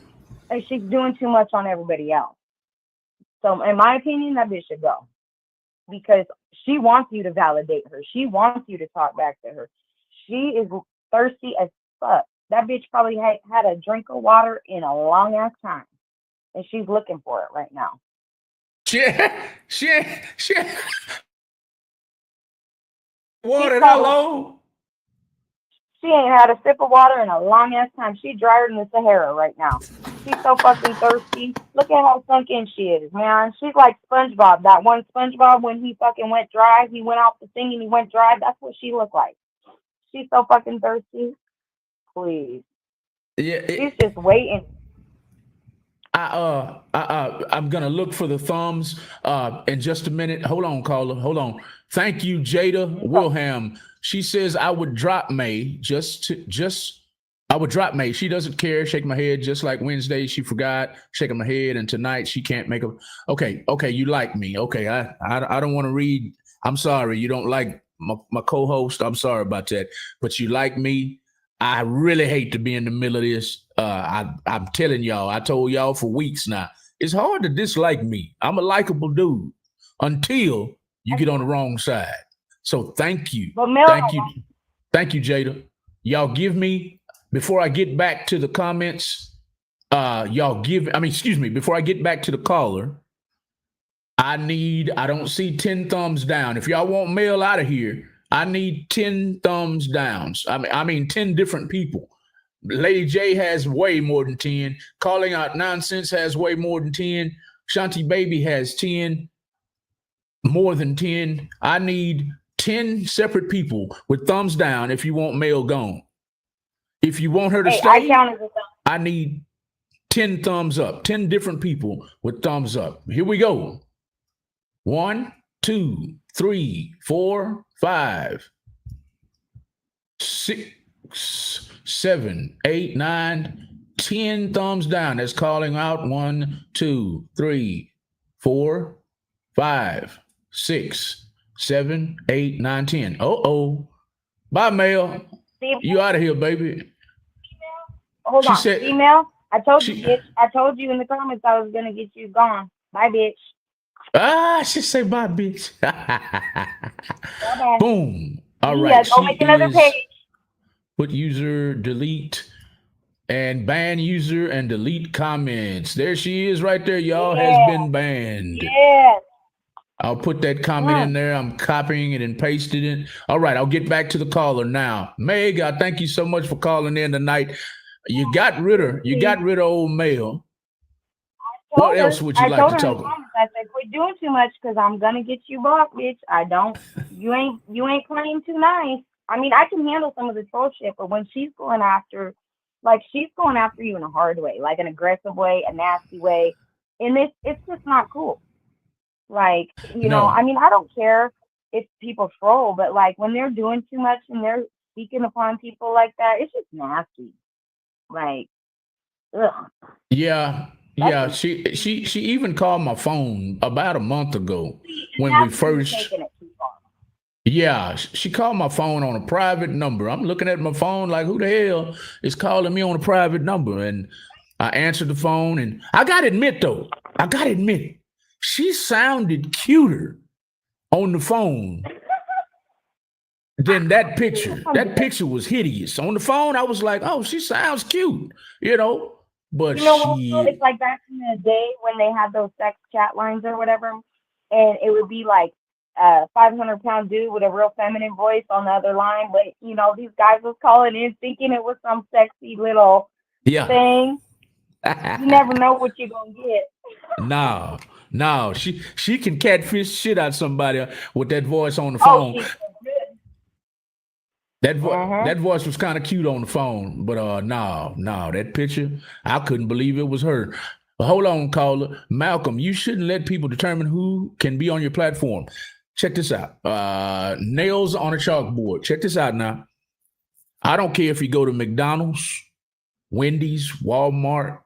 And she's doing too much on everybody else. So, in my opinion, that bitch should go. Because she wants you to validate her. She wants you to talk back to her. She is thirsty as fuck. That bitch probably had a drink of water in a long-ass time. And she's looking for it right now. She water how long? She ain't had a sip of water in a long ass time. She drier than the Sahara right now. She's so fucking thirsty. Look at how sunk in she is, man. She's like SpongeBob. That one SpongeBob when he fucking went dry. He went out the thing and he went dry. That's what she looked like. She's so fucking thirsty. Please. Yeah. She's just waiting. I'm gonna look for the thumbs in just a minute. Hold on, caller. Hold on. Thank you, Jada Wilhelm. She says I would drop May I would drop May. She doesn't care. Shake my head just like Wednesday. She forgot. Shaking my head, and tonight she can't make a. Okay. You like me. Okay. I don't want to read. I'm sorry. You don't like my co-host. I'm sorry about that. But you like me. I really hate to be in the middle of this. I'm telling y'all, I told y'all for weeks now, it's hard to dislike me. I'm a likable dude until you get on the wrong side. So thank you. Thank you, Jada. Y'all give me, before I get back to the comments, before I get back to the caller, I don't see 10 thumbs down. If y'all want Mel out of here, I need 10 thumbs downs. I mean 10 different people. Lady J has way more than 10. Calling Out Nonsense has way more than 10. Shanti Baby has 10. More than 10. I need 10 separate people with thumbs down if you want Mel gone. If you want her to stay, I need 10 thumbs up. 10 different people with thumbs up. Here we go. 1, 2, 3, 4, 5, 6, 7, 8, 9, 10 thumbs down. That's calling out. 1, 2, 3, 4, 5, 6, 7, 8, 9, 10. Bye, Mel. You out of here, baby. Hold on. Female, I told you in the comments I was gonna get you gone. Bye, bitch. She say bye, bitch. Bye-bye. Boom. All right. Go make another page. Put user, delete, and ban user and delete comments. There she is right there. Y'all has been banned. Yes. I'll put that comment in there. I'm copying it and pasting it. All right. I'll get back to the caller now. Meg, I thank you so much for calling in tonight. You got rid of old Mel. What else would you like to talk about? I said, quit doing too much because I'm gonna get you blocked, bitch. You ain't playing too nice. I mean, I can handle some of the troll shit, but when she's going after you in a hard way, like an aggressive way, a nasty way, and it's just not cool. Like, you know, I mean, I don't care if people troll, but like when they're doing too much and they're speaking upon people like that, it's just nasty. Like, ugh. Yeah. Yeah, she even called my phone about a month ago when we first. Yeah, she called my phone on a private number. I'm looking at my phone like, who the hell is calling me on a private number? And I answered the phone, and I gotta admit, she sounded cuter on the phone than that picture. That picture was hideous. On the phone, I was like, oh, she sounds cute, you know. But You know what? It's like back in the day when they had those sex chat lines or whatever, and it would be like a 500-pound dude with a real feminine voice on the other line, but these guys was calling in thinking it was some sexy little thing. You never know what you're gonna get. No, she can catfish shit out somebody with that voice on the Oh, phone. she's so good. That voice was kind of cute on the phone, but no, that picture, I couldn't believe it was her. But hold on, caller. Malcolm, you shouldn't let people determine who can be on your platform. Check this out. Nails on a chalkboard. Check this out now. I don't care if you go to McDonald's, Wendy's, Walmart,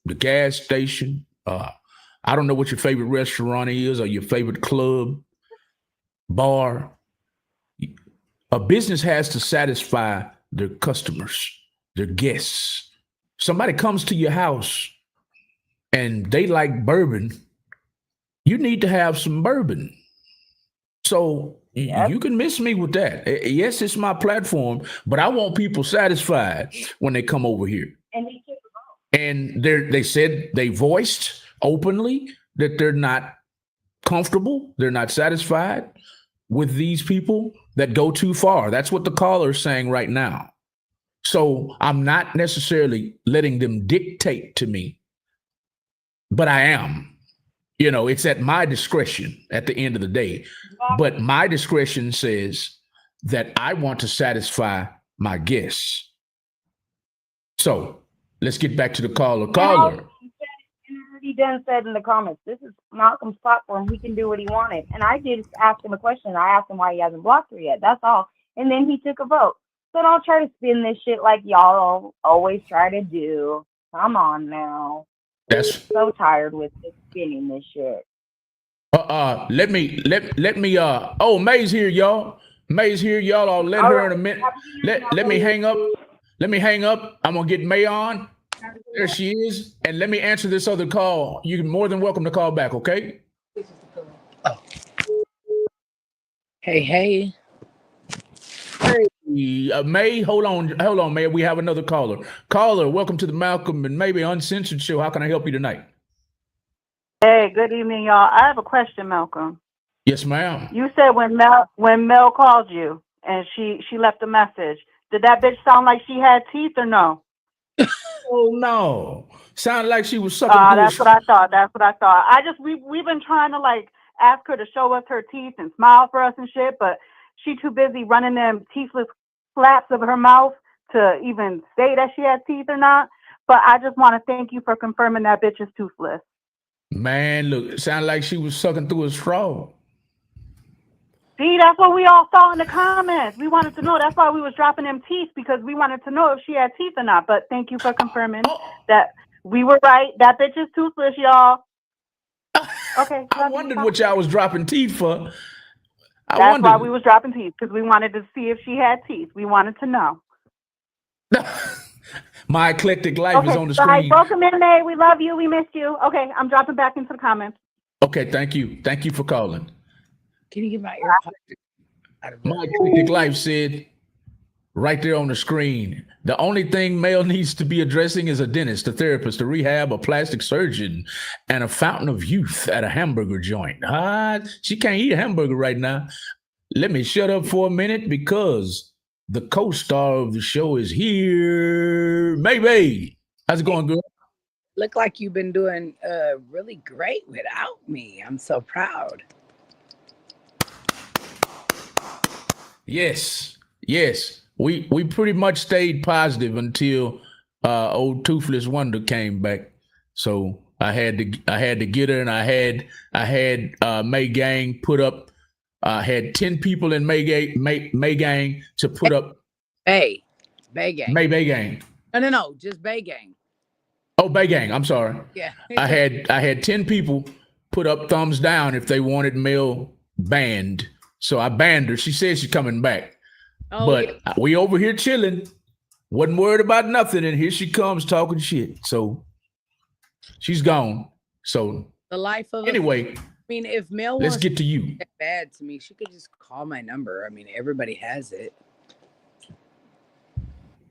the gas station. I don't know what your favorite restaurant is or your favorite club, bar. A business has to satisfy their customers, their guests. Somebody comes to your house and they like bourbon. You need to have some bourbon. So you can miss me with that. Yes, it's my platform, but I want people satisfied when they come over here. And they said they voiced openly that they're not comfortable, they're not satisfied with these people that go too far. That's what the caller is saying right now. So I'm not necessarily letting them dictate to me, but I am. It's at my discretion at the end of the day. But my discretion says that I want to satisfy my guests. So let's get back to the caller. Caller. He done said in the comments, this is Malcolm's platform. He can do what he wanted. And I did ask him a question. I asked him why he hasn't blocked her yet. That's all. And then he took a vote. So don't try to spin this shit like y'all always try to do. Come on now. I'm so tired with this spinning this shit. Let me oh, May's here, y'all. May's here, y'all. I'll let her in a minute. Let me hang up. I'm gonna get May on. There she is. And let me answer this other call. You're more than welcome to call back, okay? Oh. Hey. Hey, May, hold on, May. We have another caller. Caller, welcome to the Malcolm and Maybe Uncensored show. How can I help you tonight? Hey, good evening, y'all. I have a question, Malcolm. Yes, ma'am. You said when Mel called you and she left a message, did that bitch sound like she had teeth or no? Oh no! Sounded like she was sucking. That's what I thought. We've been trying to like ask her to show us her teeth and smile for us and shit, but she too busy running them teethless flaps of her mouth to even say that she had teeth or not. But I just want to thank you for confirming that bitch is toothless. Man, look, it sounded like she was sucking through a straw. See, that's what we all saw in the comments. We wanted to know. That's why we was dropping them teeth, because we wanted to know if she had teeth or not. But thank you for confirming that we were right. That bitch is toothless, y'all. Okay. I wondered what y'all was dropping teeth for. That's why we was dropping teeth, because we wanted to see if she had teeth. We wanted to know. My eclectic life is on the screen. Welcome in, May. We love you. We missed you. Okay, I'm dropping back into the comments. Okay, thank you. Thank you for calling. Can you get my AirPods? My eclectic life said right there on the screen, the only thing male needs to be addressing is a dentist, a therapist, a rehab, a plastic surgeon, and a fountain of youth at a hamburger joint. She can't eat a hamburger right now. Let me shut up for a minute because the co-star of the show is here. Maybe. How's it going, girl? Look like you've been doing really great without me. I'm so proud. Yes. We pretty much stayed positive until old Toothless Wonder came back. So I had to get her, and I had May Gang put up. Had 10 people in May Gang to put up. Bay Gang. Bay Gang. No, just Bay Gang. Oh, Bay Gang. I'm sorry. Yeah. I had 10 people put up thumbs down if they wanted Mel banned. So I banned her. She said she's coming back. But we over here chilling. Wasn't worried about nothing. And here she comes talking shit. So she's gone. So the life of anyway. If Mel let's get to you. That bad to me, she could just call my number. Everybody has it.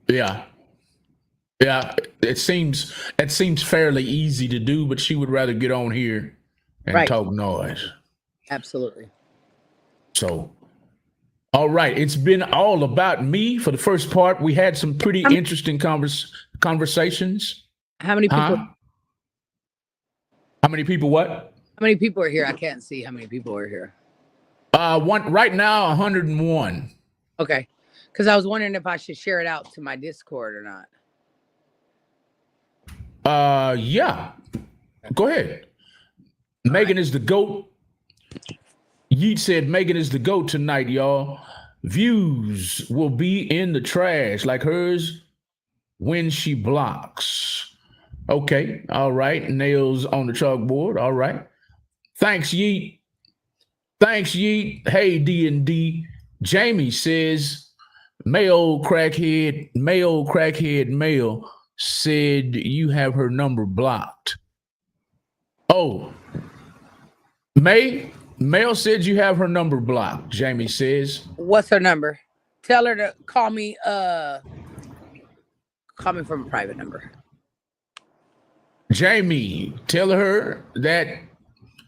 Yeah. it seems fairly easy to do, but she would rather get on here and Right. talk noise. Absolutely. So, all right, it's been all about me for the first part. We had some pretty interesting conversations. How many people? Huh? How many people? What? How many people are here? I can't see how many people are here. One right now, 101. Okay, because I was wondering if I should share it out to my Discord or not. Yeah. Go ahead. Megan is the GOAT. Yeet said Megan is the GOAT tonight, y'all. Views will be in the trash like hers when she blocks. Okay, all right. Nails on the chalkboard. All right. Thanks, Yeet. Hey, D&D. Jamie says, male crackhead male said you have her number blocked. Oh, Male said you have her number blocked, Jamie says. What's her number? Tell her to call me from a private number. Jamie, tell her that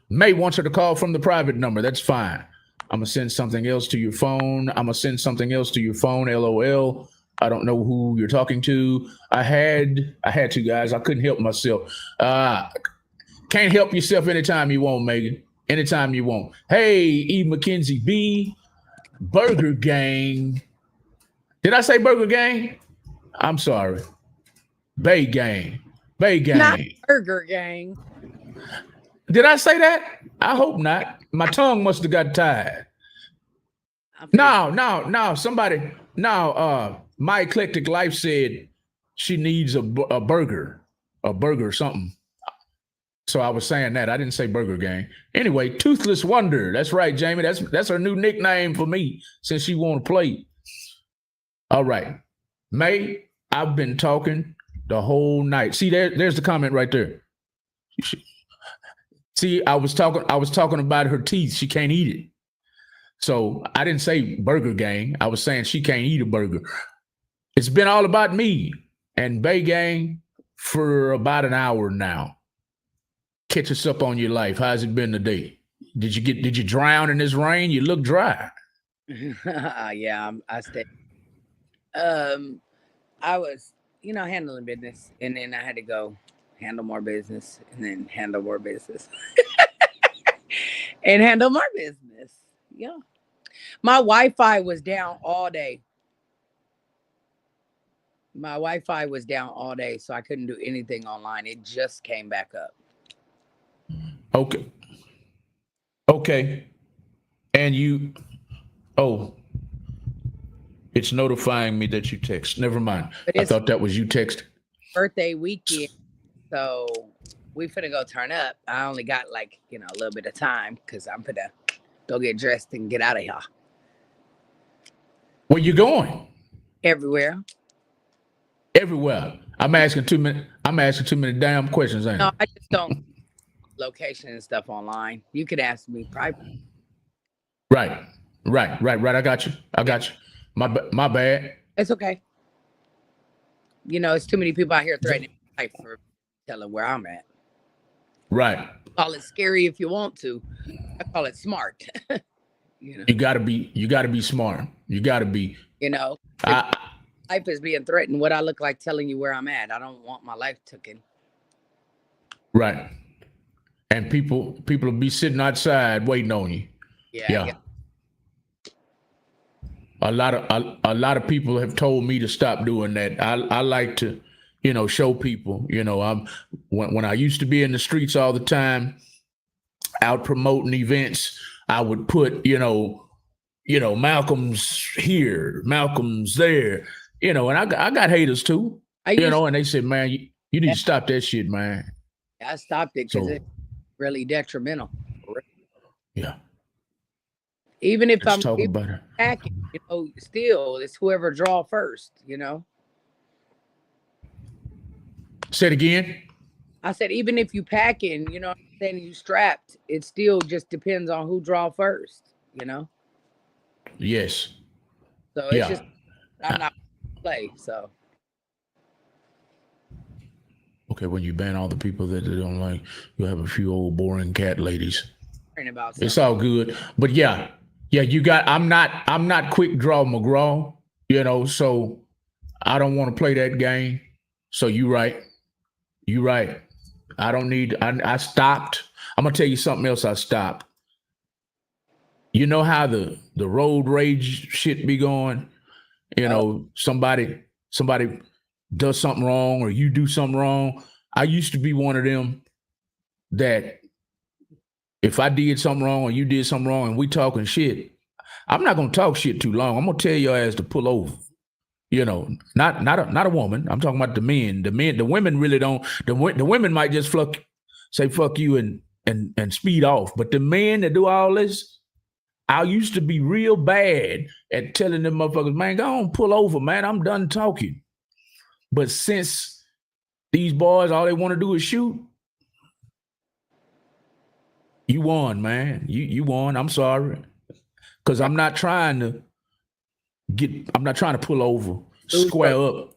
May wants her to call from the private number. That's fine. I'm going to send something else to your phone. LOL. I don't know who you're talking to. I had to, guys. I couldn't help myself. Can't help yourself anytime you want, Megan. Anytime you want. Hey, E. McKenzie B. Burger Gang. Did I say Burger Gang? I'm sorry. Bay Gang. Not Burger Gang. Did I say that? I hope not. My tongue must have got tired. No. Somebody. No. My Eclectic Life said she needs a burger. A burger or something. So I was saying that. I didn't say Burger Gang. Anyway, Toothless Wonder. That's right, Jamie. That's her new nickname for me since she want to play. All right. May, I've been talking the whole night. See, there's the comment right there. See, I was talking about her teeth. She can't eat it. So I didn't say Burger Gang. I was saying she can't eat a burger. It's been all about me and Bay Gang for about an hour now. Catch us up on your life. How's it been today? Did you drown in this rain? You look dry. Yeah, I stayed. I was, handling business, and then I had to go handle more business, and then handle more business, and handle more business. Yeah, my Wi-Fi was down all day. So I couldn't do anything online. It just came back up. Okay. And it's notifying me that you text. Never mind. I thought that was you text. Birthday weekend. So we finna go turn up. I only got a little bit of time because I'm finna go get dressed and get out of here. Where you going? Everywhere. I'm asking too many damn questions, ain't No, I just don't location and stuff online. You could ask me privately. Right. I got you. My bad. It's okay. It's too many people out here threatening my life for telling where I'm at. Right. Call it scary if you want to. I call it smart. You gotta be smart. You gotta be. Life is being threatened. What I look like telling you where I'm at. I don't want my life taken. Right. And people will be sitting outside waiting on you. Yeah. A lot of people have told me to stop doing that. I like to, show people. When I used to be in the streets all the time, out promoting events, I would put, Malcolm's here, Malcolm's there, and I got haters too. And they said, man, you need to stop that shit, man. I stopped it because it's really detrimental. Yeah. Even if Let's I'm packing, still it's whoever draw first, Say it again. I said, even if you packing, then you strapped, it still just depends on who draw first, Yes. So it's just, I'm not play. So Okay, when you ban all the people that they don't like, you'll have a few old boring cat ladies. About it's all good. But yeah, you got. I'm not quick draw McGraw. So I don't want to play that game. So you right. I don't need. I stopped. I'm gonna tell you something else. I stopped. You know how the road rage shit be going. Somebody does something wrong or you do something wrong. I used to be one of them that if I did something wrong or you did something wrong and we talking shit, I'm not gonna talk shit too long. I'm gonna tell your ass to pull over. Not a woman. I'm talking about the men. The women really don't. The women might just say fuck you and speed off. But the men that do all this, I used to be real bad at telling them motherfuckers, man, go on, pull over, man. I'm done talking. But since these boys, all they want to do is shoot, you won, man. You won. I'm sorry. Because I'm not trying to pull over, square up.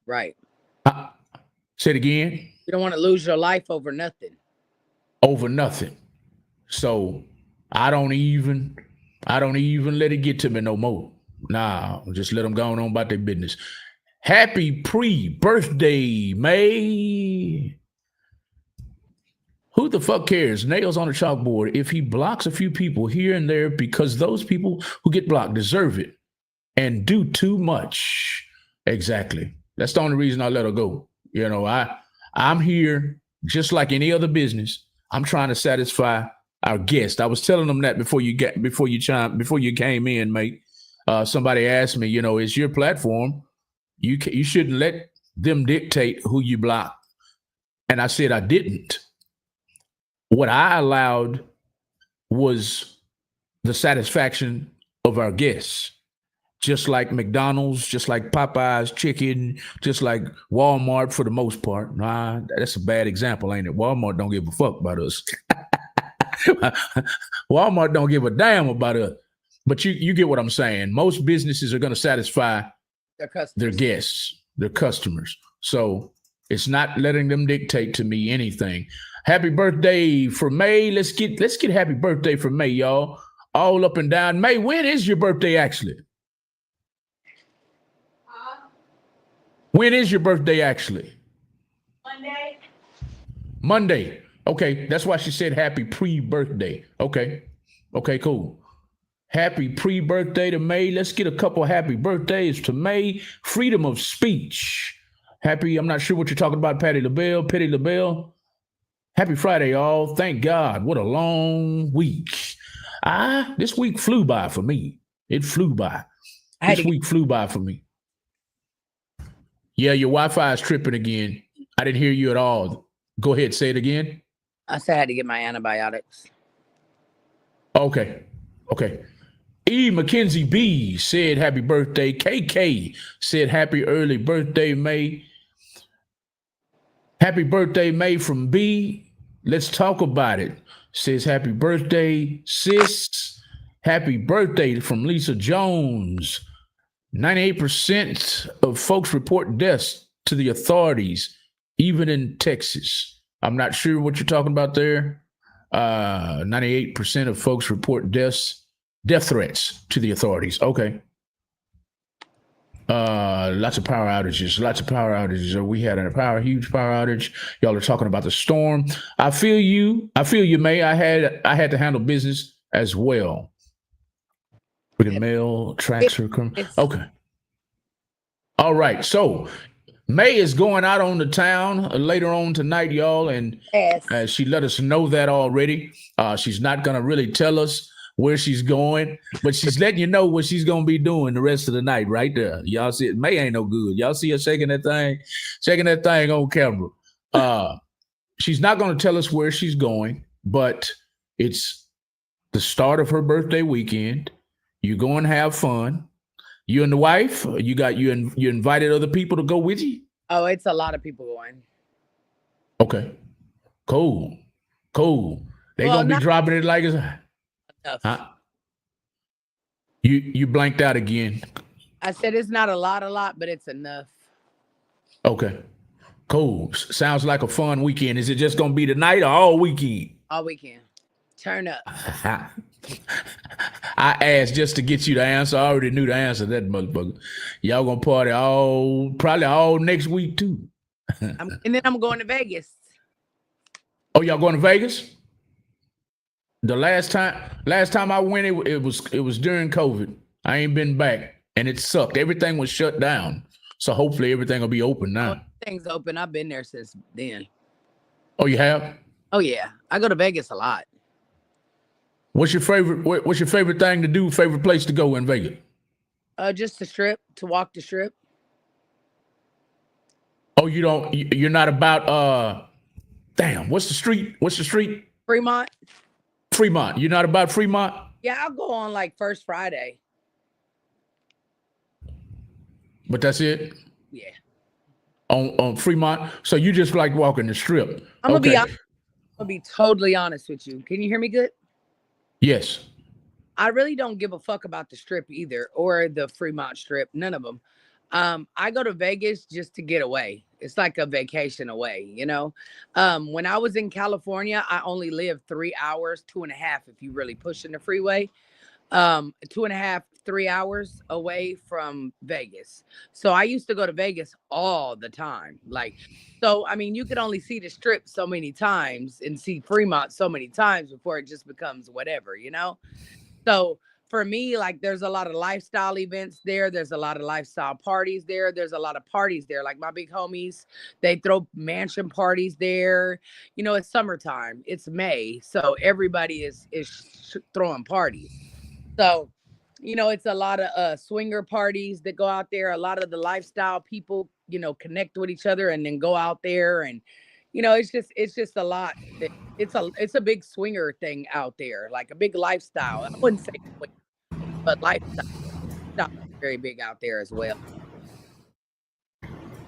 Right. Say it again. You don't want to lose your life over nothing. Over nothing. So I don't even let it get to me no more. Nah, just let them go on about their business. Happy pre-birthday, May. Who the fuck cares? Nails on the chalkboard. If he blocks a few people here and there because those people who get blocked deserve it and do too much. Exactly. That's the only reason I let her go. I'm here just like any other business. I'm trying to satisfy our guest. I was telling them that before you came in, mate. Somebody asked me, it's your platform. You shouldn't let them dictate who you block. And I said I didn't. What I allowed was the satisfaction of our guests. Just like McDonald's, just like Popeye's chicken, just like Walmart for the most part. Nah, that's a bad example, ain't it? Walmart don't give a fuck about us. Walmart don't give a damn about us. But you get what I'm saying. Most businesses are going to satisfy their guests, their customers. So it's not letting them dictate to me anything. Happy birthday for May. Let's get happy birthday for May, y'all. All up and down. May, when is your birthday actually? When is your birthday actually? Monday. Okay, that's why she said happy pre-birthday. Okay, cool. Happy pre-birthday to May. Let's get a couple happy birthdays to May. Freedom of speech. Happy, I'm not sure what you're talking about, Patty LaBelle. Happy Friday, y'all. Thank God. What a long week. This week flew by for me. It flew by. This week flew by for me. Yeah, your Wi-Fi is tripping again. I didn't hear you at all. Go ahead, say it again. I said I had to get my antibiotics. Okay. E. Mackenzie B said happy birthday. KK said happy early birthday, May. Happy birthday, May from B. Let's talk about it. Says happy birthday, sis. Happy birthday from Lisa Jones. 98% of folks report deaths to the authorities, even in Texas. I'm not sure what you're talking about there. 98% of folks report death threats to the authorities. Okay. Lots of power outages. We had a huge power outage. Y'all are talking about the storm. I feel you, May. I had to handle business as well. Mail tracks are coming. Okay. All right. So May is going out on the town later on tonight, y'all, and she let us know that already. She's not going to really tell us where she's going, but she's letting you know what she's going to be doing the rest of the night right there. Y'all see it. May ain't no good. Y'all see her shaking that thing on camera. She's not going to tell us where she's going, but it's the start of her birthday weekend. You go and have fun. You and the wife, you invited other people to go with you? Oh, it's a lot of people going. Okay. Cool. They're going to be dropping it like it's... Huh? You blanked out again. I said it's not a lot, but it's enough. Okay. Cool. Sounds like a fun weekend. Is it just gonna be tonight or all weekend? All weekend. Turn up. I asked just to get you the answer. I already knew the answer to that motherfucker. Y'all gonna party probably all next week too. And then I'm going to Vegas. Oh, y'all going to Vegas? The last time I went, it was during COVID. I ain't been back, and it sucked. Everything was shut down. So hopefully everything will be open now. Oh, everything's open. I've been there since then. Oh, you have? Oh yeah, I go to Vegas a lot. What's your favorite thing to do? Favorite place to go in Vegas? Just the strip, to walk the strip. Oh, you're not about damn, what's the street? Fremont. Fremont. You're not about Fremont? Yeah, I'll go on like First Friday. But that's it? Yeah. On Fremont. So you just like walking the strip. I'm gonna be totally honest with you. Can you hear me good? Yes. I really don't give a fuck about the strip either, or the Fremont strip. None of them. I go to Vegas just to get away. It's like a vacation away, you know? When I was in California, I only lived 3 hours, 2.5 if you really pushing the freeway. 2.5, 3 hours away from Vegas. So I used to go to Vegas all the time. So I mean, you could only see the strip so many times and see Fremont so many times before it just becomes whatever, you know? So for me, like, there's a lot of lifestyle events there. There's a lot of lifestyle parties there. There's a lot of parties there. Like my big homies, they throw mansion parties there. You know, it's summertime. It's May. So everybody is throwing parties. So, you know, it's a lot of swinger parties that go out there. A lot of the lifestyle people, you know, connect with each other and then go out there. And, you know, it's just a lot. It's a big swinger thing out there, like a big lifestyle. I wouldn't say swinger, but lifestyle is very big out there as well.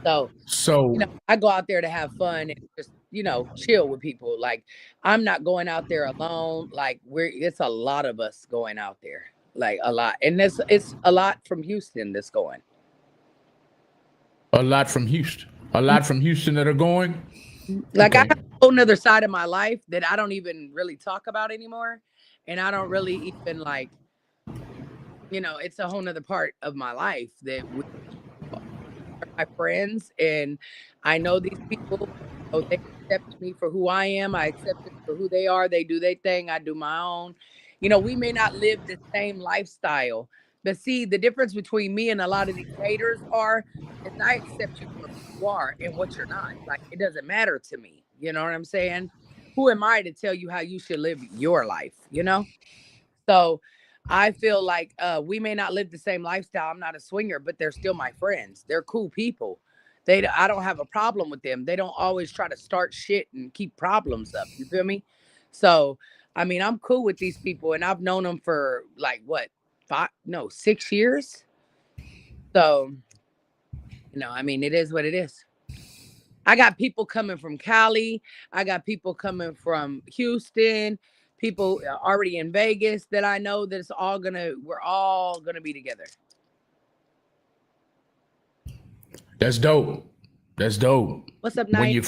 So, you know, I go out there to have fun and just, you know, chill with people. Like, I'm not going out there alone. Like, it's a lot of us going out there, like a lot. And it's a lot from Houston that's going. A lot from Houston. A lot from Houston that are going. Like, okay. I have a whole nother side of my life that I don't even really talk about anymore. And I don't really even, like, you know, it's a whole nother part of my life that are my friends. And I know these people, they accept me for who I am. I accept them for who they are. They do their thing. I do my own. You know, we may not live the same lifestyle, but see, the difference between me and a lot of these haters is I accept you for who you are and what you're not. Like, it doesn't matter to me. You know what I'm saying? Who am I to tell you how you should live your life, you know? So I feel like we may not live the same lifestyle. I'm not a swinger, but they're still my friends. They're cool people. I don't have a problem with them. They don't always try to start shit and keep problems up. You feel me? So, I mean, I'm cool with these people, and I've known them for like 6 years. So, you know, I mean, it is what it is. I got people coming from Cali. I got people coming from Houston. People already in Vegas that I know that we're all gonna be together. That's dope. That's dope. What's up, Night? When your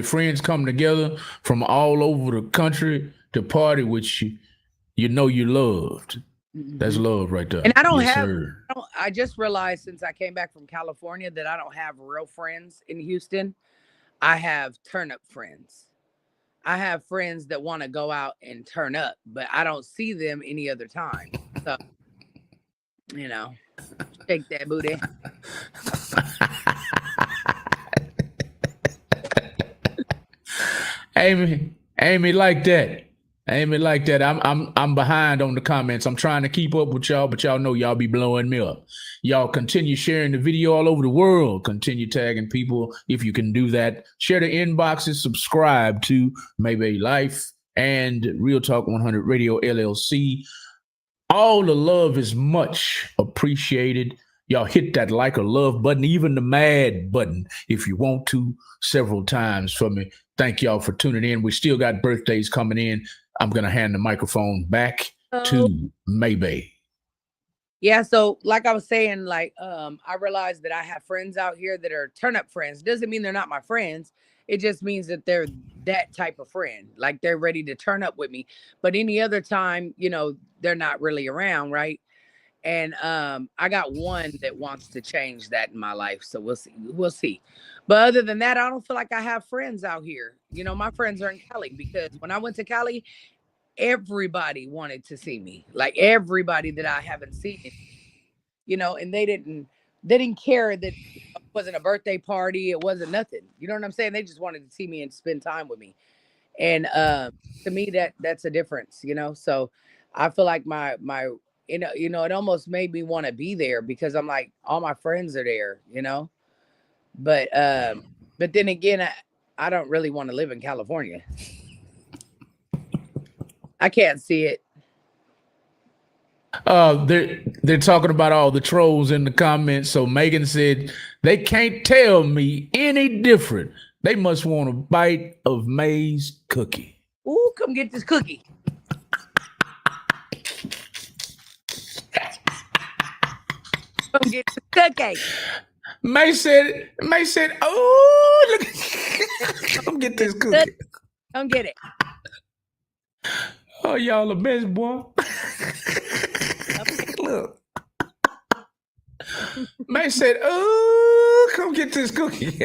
friends come together from all over the country to party with you, you know you're loved. Mm-hmm. That's love right there. And I just realized since I came back from California that I don't have real friends in Houston. I have turn up friends. I have friends that want to go out and turn up, but I don't see them any other time. So, you know, shake that booty. Amy like that. Amy like that. I'm behind on the comments. I'm trying to keep up with y'all, but y'all know y'all be blowing me up. Y'all continue sharing the video all over the world. Continue tagging people if you can do that. Share the inboxes. Subscribe to Maybe Life and Real Talk 100 Radio LLC. All the love is much appreciated. Y'all hit that like or love button, even the mad button, if you want to, several times for me. Thank y'all for tuning in. We still got birthdays coming in. I'm going to hand the microphone back to Maybe. Yeah, so like I was saying, like I realized that I have friends out here that are turn up friends. Doesn't mean they're not my friends. It just means that they're that type of friend. Like they're ready to turn up with me. But any other time, they're not really around, right? And I got one that wants to change that in my life. So we'll see. We'll see. But other than that, I don't feel like I have friends out here. My friends are in Cali because when I went to Cali, everybody wanted to see me. Like everybody that I haven't seen, and they didn't care that it wasn't a birthday party, it wasn't nothing. You know what I'm saying? They just wanted to see me and spend time with me. And to me that's a difference. So I feel like my it almost made me want to be there because I'm like all my friends are there. But then again, I don't really want to live in California. I can't see it. They're talking about all the trolls in the comments. So Megan said they can't tell me any different. They must want a bite of May's cookie. Ooh, come get this cookie. Come get this cookie. May said, oh, look, come get this cookie. Come get it. Oh, y'all the best, boy. Look. May said, oh, come get this cookie.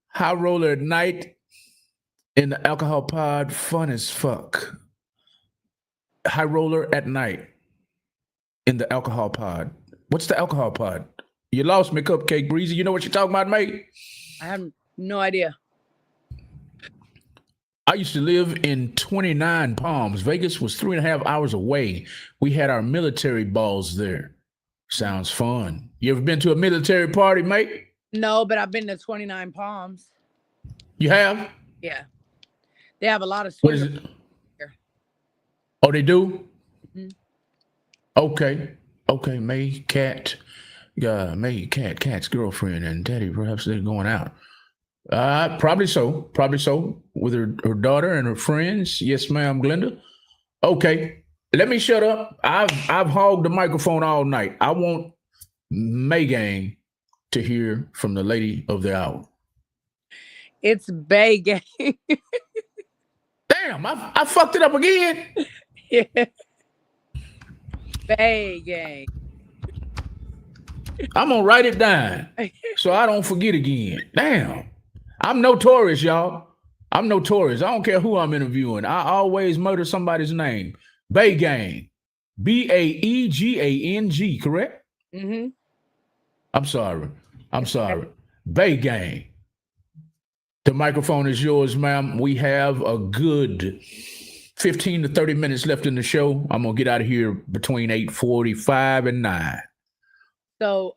High roller at night in the alcohol pod, fun as fuck. High roller at night in the alcohol pod. What's the alcohol pod? You lost me, Cupcake Breezy. You know what you're talking about, mate? I have no idea. I used to live in 29 Palms. Vegas was 3.5 hours away. We had our military balls there. Sounds fun. You ever been to a military party, mate? No, but I've been to 29 Palms. You have? Yeah. They have a lot of What is it? Here. Oh, they do? Mm-hmm. Okay. May Cat's girlfriend and daddy, perhaps they're going out. Probably so with her daughter and her friends. Yes, ma'am, Glenda. Okay, let me shut up. I've hogged the microphone all night. I want Megan to hear from the lady of the hour. It's Bay Gang. Damn, I fucked it up again. Yeah. Bay Gang. I'm gonna write it down so I don't forget again. Damn. I'm notorious, y'all. I'm notorious. I don't care who I'm interviewing. I always murder somebody's name. Bay Gang. Baegang, correct? Mm-hmm. I'm sorry. Bay Gang. The microphone is yours, ma'am. We have a good 15 to 30 minutes left in the show. I'm going to get out of here between 8:45 and 9. So,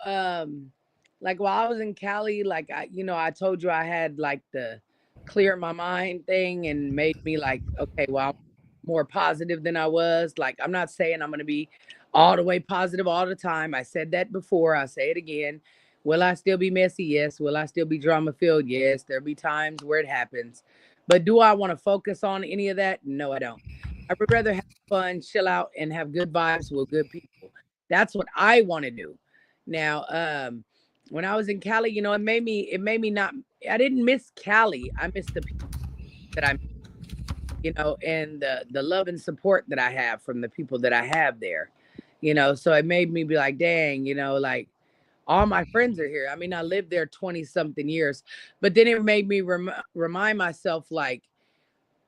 like while I was in Cali, like I told you I had like the clear my mind thing and made me like, okay, well, I'm more positive than I was. Like, I'm not saying I'm going to be all the way positive all the time. I said that before. I'll say it again. Will I still be messy? Yes. Will I still be drama filled? Yes. There'll be times where it happens. But do I want to focus on any of that? No, I don't. I would rather have fun, chill out, and have good vibes with good people. That's what I want to do. Now, when I was in Cali, it made me not, I didn't miss Cali. I missed the people that I, and the love and support that I have from the people that I have there, so it made me be like, dang, like all my friends are here. I mean, I lived there 20 something years, but then it made me remind myself, like,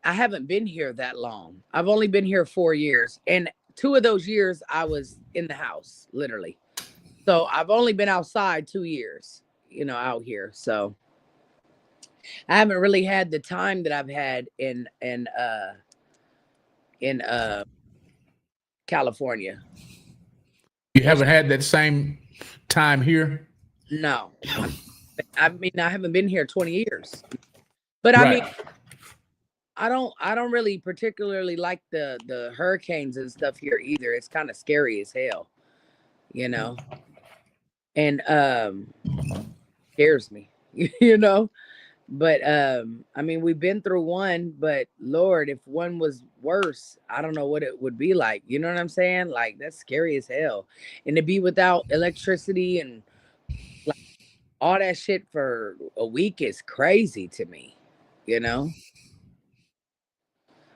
I haven't been here that long. I've only been here 4 years. And 2 of those years I was in the house, literally. So I've only been outside 2 years, out here. So I haven't really had the time that I've had in California. You haven't had that same time here? No. I mean, I haven't been here 20 years. But right. I mean, I don't really particularly like the hurricanes and stuff here either. It's kind of scary as hell, and scares me, But I mean, we've been through one, but Lord, if one was worse, I don't know what it would be like. You know what I'm saying? Like that's scary as hell. And to be without electricity and like all that shit for a week is crazy to me. You know?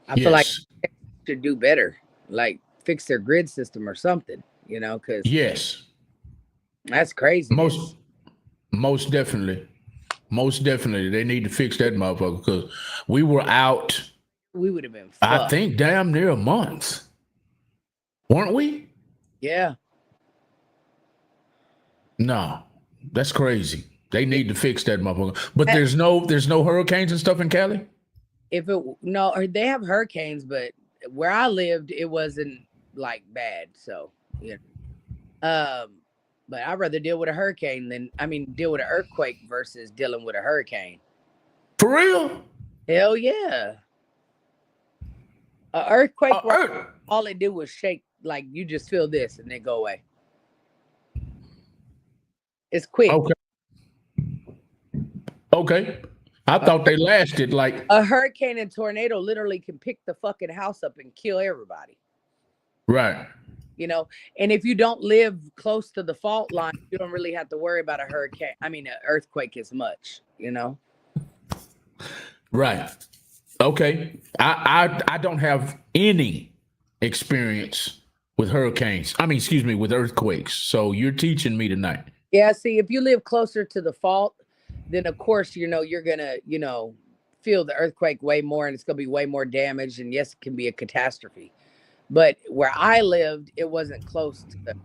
I feel like Yes. they should do better. Like fix their grid system or something, you know, because Yes. that's craziness. Most definitely. Most definitely. They need to fix that motherfucker because we were out, We would have been I fucked. think, damn near a month. Weren't we? Yeah. No. That's crazy. They need to fix that motherfucker. But there's no hurricanes and stuff in Cali? Or they have hurricanes, but where I lived, it wasn't like bad. So, yeah. But I'd rather deal with a hurricane deal with an earthquake versus dealing with a hurricane. For real? Hell yeah. An earthquake, all it did was shake, like you just feel this and then go away. It's quick. Okay. I thought they lasted like a hurricane and tornado literally can pick the fucking house up and kill everybody. right. You know, and if you don't live close to the fault line, you don't really have to worry about an earthquake as much, you know? Right. Okay. I don't have any experience with hurricanes. With earthquakes. So you're teaching me tonight. Yeah, see, if you live closer to the fault, then of course, you know, you're gonna, you know, feel the earthquake way more and it's gonna be way more damage. And yes, it can be a catastrophe. But where I lived, it wasn't close to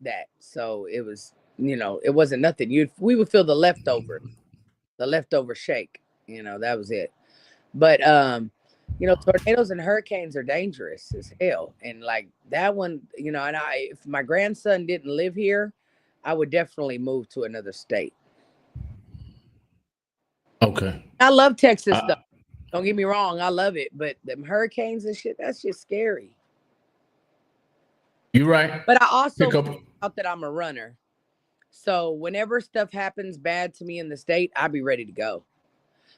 that. So it was, you know, it wasn't nothing. We would feel the leftover shake. You know, that was it. But you know, tornadoes and hurricanes are dangerous as hell. And like that one, you know, and if my grandson didn't live here, I would definitely move to another state. Okay. I love Texas stuff. Don't get me wrong, I love it. But them hurricanes and shit, that's just scary. You're right. But I also found out that I'm a runner. So whenever stuff happens bad to me in the state, I'll be ready to go.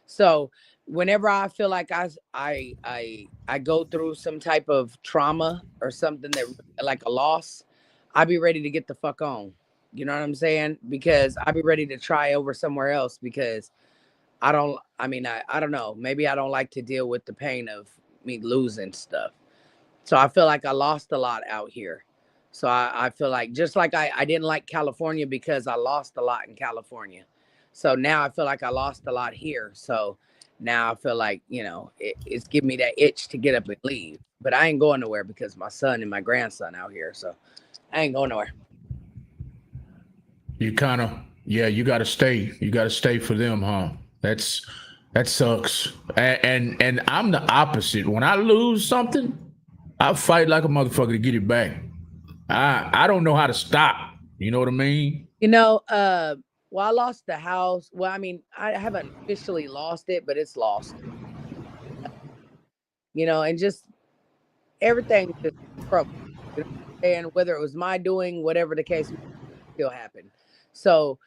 So whenever I feel like I go through some type of trauma or something that like a loss, I'll be ready to get the fuck on. You know what I'm saying? Because I'll be ready to try over somewhere else because I don't know. Maybe I don't like to deal with the pain of me losing stuff. So I feel like I lost a lot out here. So I feel like just like I didn't like California because I lost a lot in California. So now I feel like I lost a lot here. So now I feel like, you know, it's giving me that itch to get up and leave. But I ain't going nowhere because my son and my grandson out here. So I ain't going nowhere. You kind of, you got to stay. You got to stay for them, huh? That sucks. And I'm the opposite. When I lose something, I fight like a motherfucker to get it back. I don't know how to stop. You know what I mean? You know, well, I lost the house. Well, I mean, I haven't officially lost it, but it's lost. You know, and just everything just broke. You know, and whether it was my doing, whatever the case, still happened. So,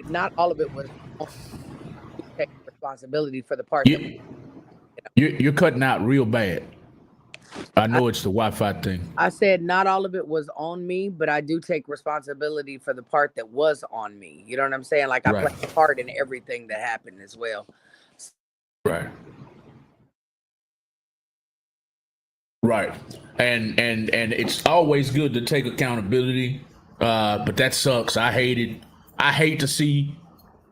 not all of it was take responsibility for the part. You're cutting out real bad. I know it's the Wi-Fi thing. I said not all of it was on me, but I do take responsibility for the part that was on me. You know what I'm saying? Like I played a part in everything that happened as well. Right. Right. And it's always good to take accountability. But that sucks. I hate it. I hate to see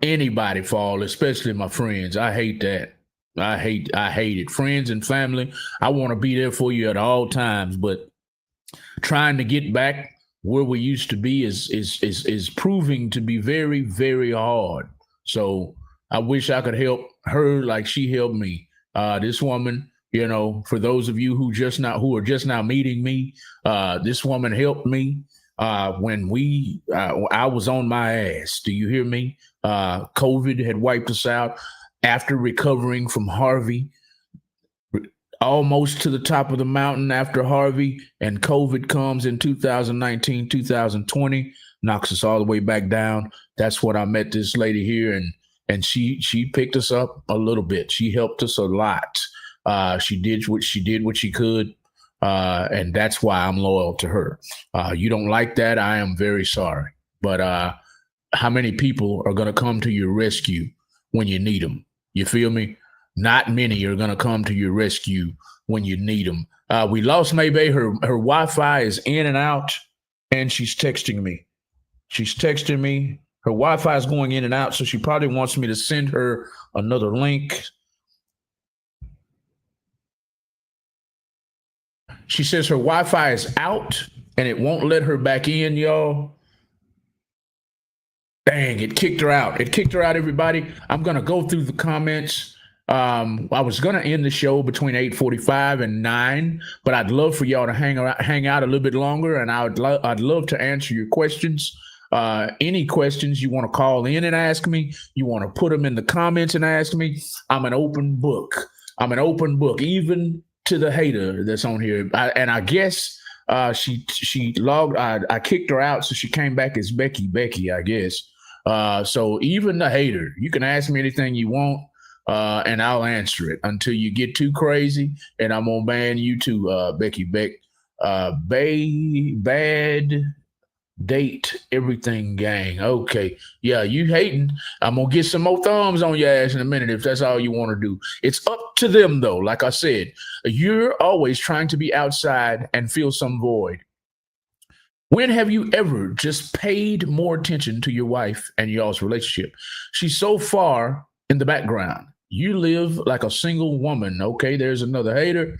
anybody fall, especially my friends. I hate that. I hate it. Friends and family, I want to be there for you at all times, but trying to get back where we used to be is proving to be very, very hard. So I wish I could help her like she helped me. This woman, you know, for those of you who are just now meeting me, this woman helped me when I was on my ass. Do you hear me? COVID had wiped us out. After recovering from Harvey, almost to the top of the mountain after Harvey, and COVID comes in 2019, 2020, knocks us all the way back down. That's when I met this lady here, and she picked us up a little bit. She helped us a lot. She did what she could, and that's why I'm loyal to her. You don't like that? I am very sorry. But how many people are going to come to your rescue when you need them? You feel me? Not many are going to come to your rescue when you need them. We lost Maybe. Her Wi-Fi is in and out, and she's texting me. Her Wi-Fi is going in and out, so she probably wants me to send her another link. She says her Wi-Fi is out and it won't let her back in, y'all. Dang, it kicked her out. Everybody. I'm going to go through the comments. I was going to end the show between 8:45 and 9, but I'd love for y'all to hang out a little bit longer, and I'd love to answer your questions. Any questions you want to call in and ask me, you want to put them in the comments and ask me. I'm an open book, even to the hater that's on here. I guess she logged. I kicked her out, so she came back as Becky, I guess. So even the hater, you can ask me anything you want, and I'll answer it until you get too crazy, and I'm gonna ban you too, Becky Beck. Bad date everything gang. Okay, yeah, you hating. I'm gonna get some more thumbs on your ass in a minute if that's all you want to do. It's up to them though. Like I said, you're always trying to be outside and fill some void. When have you ever just paid more attention to your wife and y'all's relationship? She's so far in the background. You live like a single woman. Okay, there's another hater.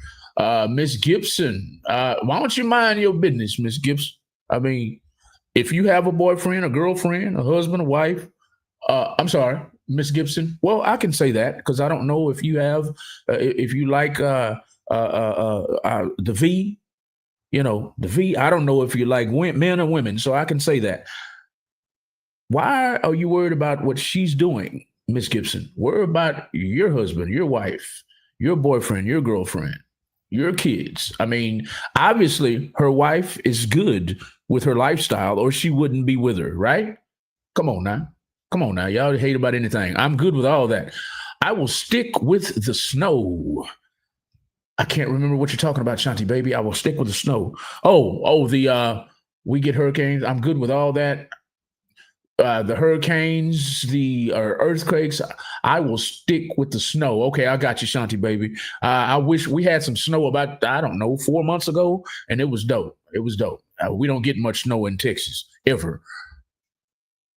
Miss Gibson, why don't you mind your business, Miss Gibson? I mean, if you have a boyfriend, a girlfriend, a husband, a wife, I'm sorry, Miss Gibson. Well, I can say that because I don't know if you have, if you like the V, the V. I don't know if you like men or women, so I can say that. Why are you worried about what she's doing, Miss Gibson? Worry about your husband, your wife, your boyfriend, your girlfriend, your kids. I mean, obviously, her wife is good with her lifestyle, or she wouldn't be with her, right? Come on now. Y'all hate about anything. I'm good with all that. I will stick with the snow. I can't remember what you're talking about, Shanti baby. I will stick with the snow. We get hurricanes. I'm good with all that. The hurricanes, the earthquakes, I will stick with the snow. Okay, I got you, Shanti baby. I wish we had some snow about, 4 months ago, and it was dope. We don't get much snow in Texas, ever.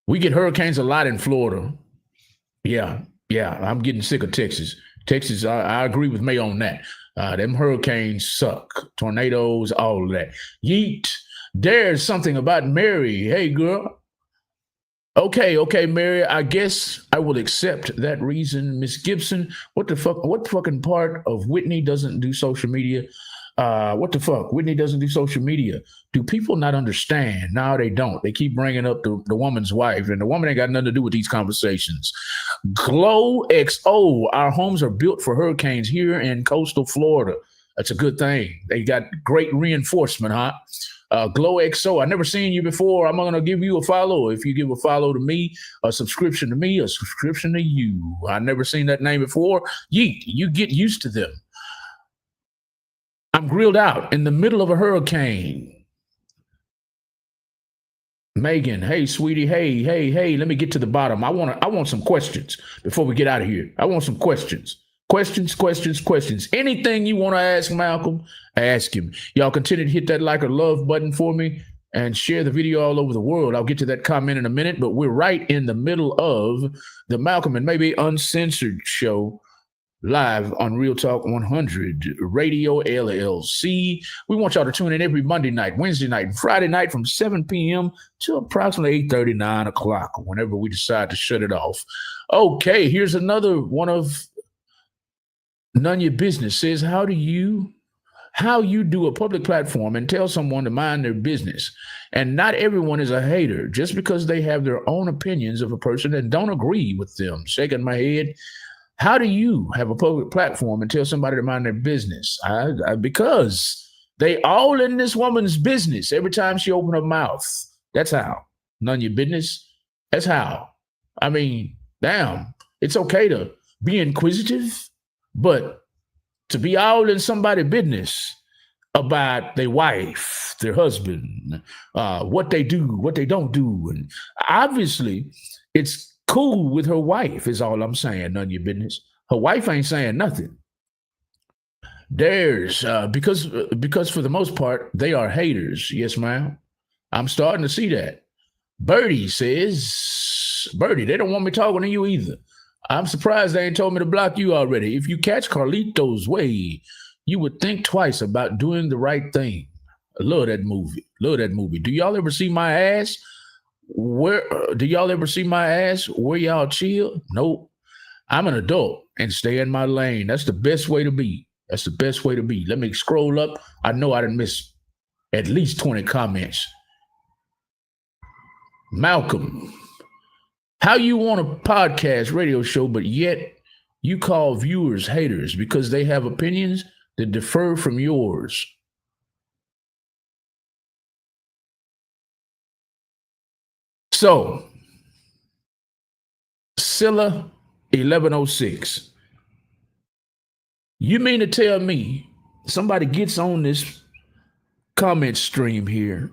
We get hurricanes a lot in Florida. Yeah, I'm getting sick of Texas. Texas, I agree with May on that. Them hurricanes suck. Tornadoes, all of that. Yeet. There's something about Mary. Hey, girl. Okay, Mary, I guess I will accept that reason. Miss Gibson, what the fucking part of Whitney doesn't do social media? What the fuck? Whitney doesn't do social media. Do people not understand? No, they don't. They keep bringing up the woman's wife, and the woman ain't got nothing to do with these conversations. Glow XO, our homes are built for hurricanes here in coastal Florida. That's a good thing. They got great reinforcement, huh? Glow XO, I never seen you before. I'm going to give you a follow. If you give a follow to me, a subscription to me, a subscription to you. I never seen that name before. Yeet, you get used to them. I'm grilled out in the middle of a hurricane. Megan, hey, sweetie, hey, let me get to the bottom. I want some questions before we get out of here. I want some questions. Questions. Anything you want to ask Malcolm, ask him. Y'all continue to hit that like or love button for me and share the video all over the world. I'll get to that comment in a minute, but we're right in the middle of the Malcolm and Maybe Uncensored show live on Real Talk 100 Radio LLC. We want y'all to tune in every Monday night, Wednesday night, and Friday night from 7 p.m. to approximately 8:30, 9 o'clock, whenever we decide to shut it off. Okay, here's another one of None Your Business. Says, how you do a public platform and tell someone to mind their business. And not everyone is a hater just because they have their own opinions of a person and don't agree with them. Shaking my head. How do you have a public platform and tell somebody to mind their business? Because they all in this woman's business every time she open her mouth. That's how. None your business. That's how. I mean, damn. It's okay to be inquisitive, but to be all in somebody's business about their wife, their husband, what they do, what they don't do. And obviously, it's cool with her wife, is all I'm saying, none of your business. Her wife ain't saying nothing. There's, because for the most part, they are haters. Yes, ma'am. I'm starting to see that. Birdie says, Birdie, they don't want me talking to you either. I'm surprised they ain't told me to block you already. If you catch Carlito's way, you would think twice about doing the right thing. I love that movie. Love that movie. Do y'all ever see my ass? Do y'all ever see my ass where y'all chill? Nope. I'm an adult and stay in my lane. That's the best way to be. That's the best way to be. Let me scroll up. I know I didn't miss at least 20 comments. Malcolm, how you want a podcast radio show, but yet you call viewers haters because they have opinions that differ from yours? So, Scylla 1106, you mean to tell me somebody gets on this comment stream here,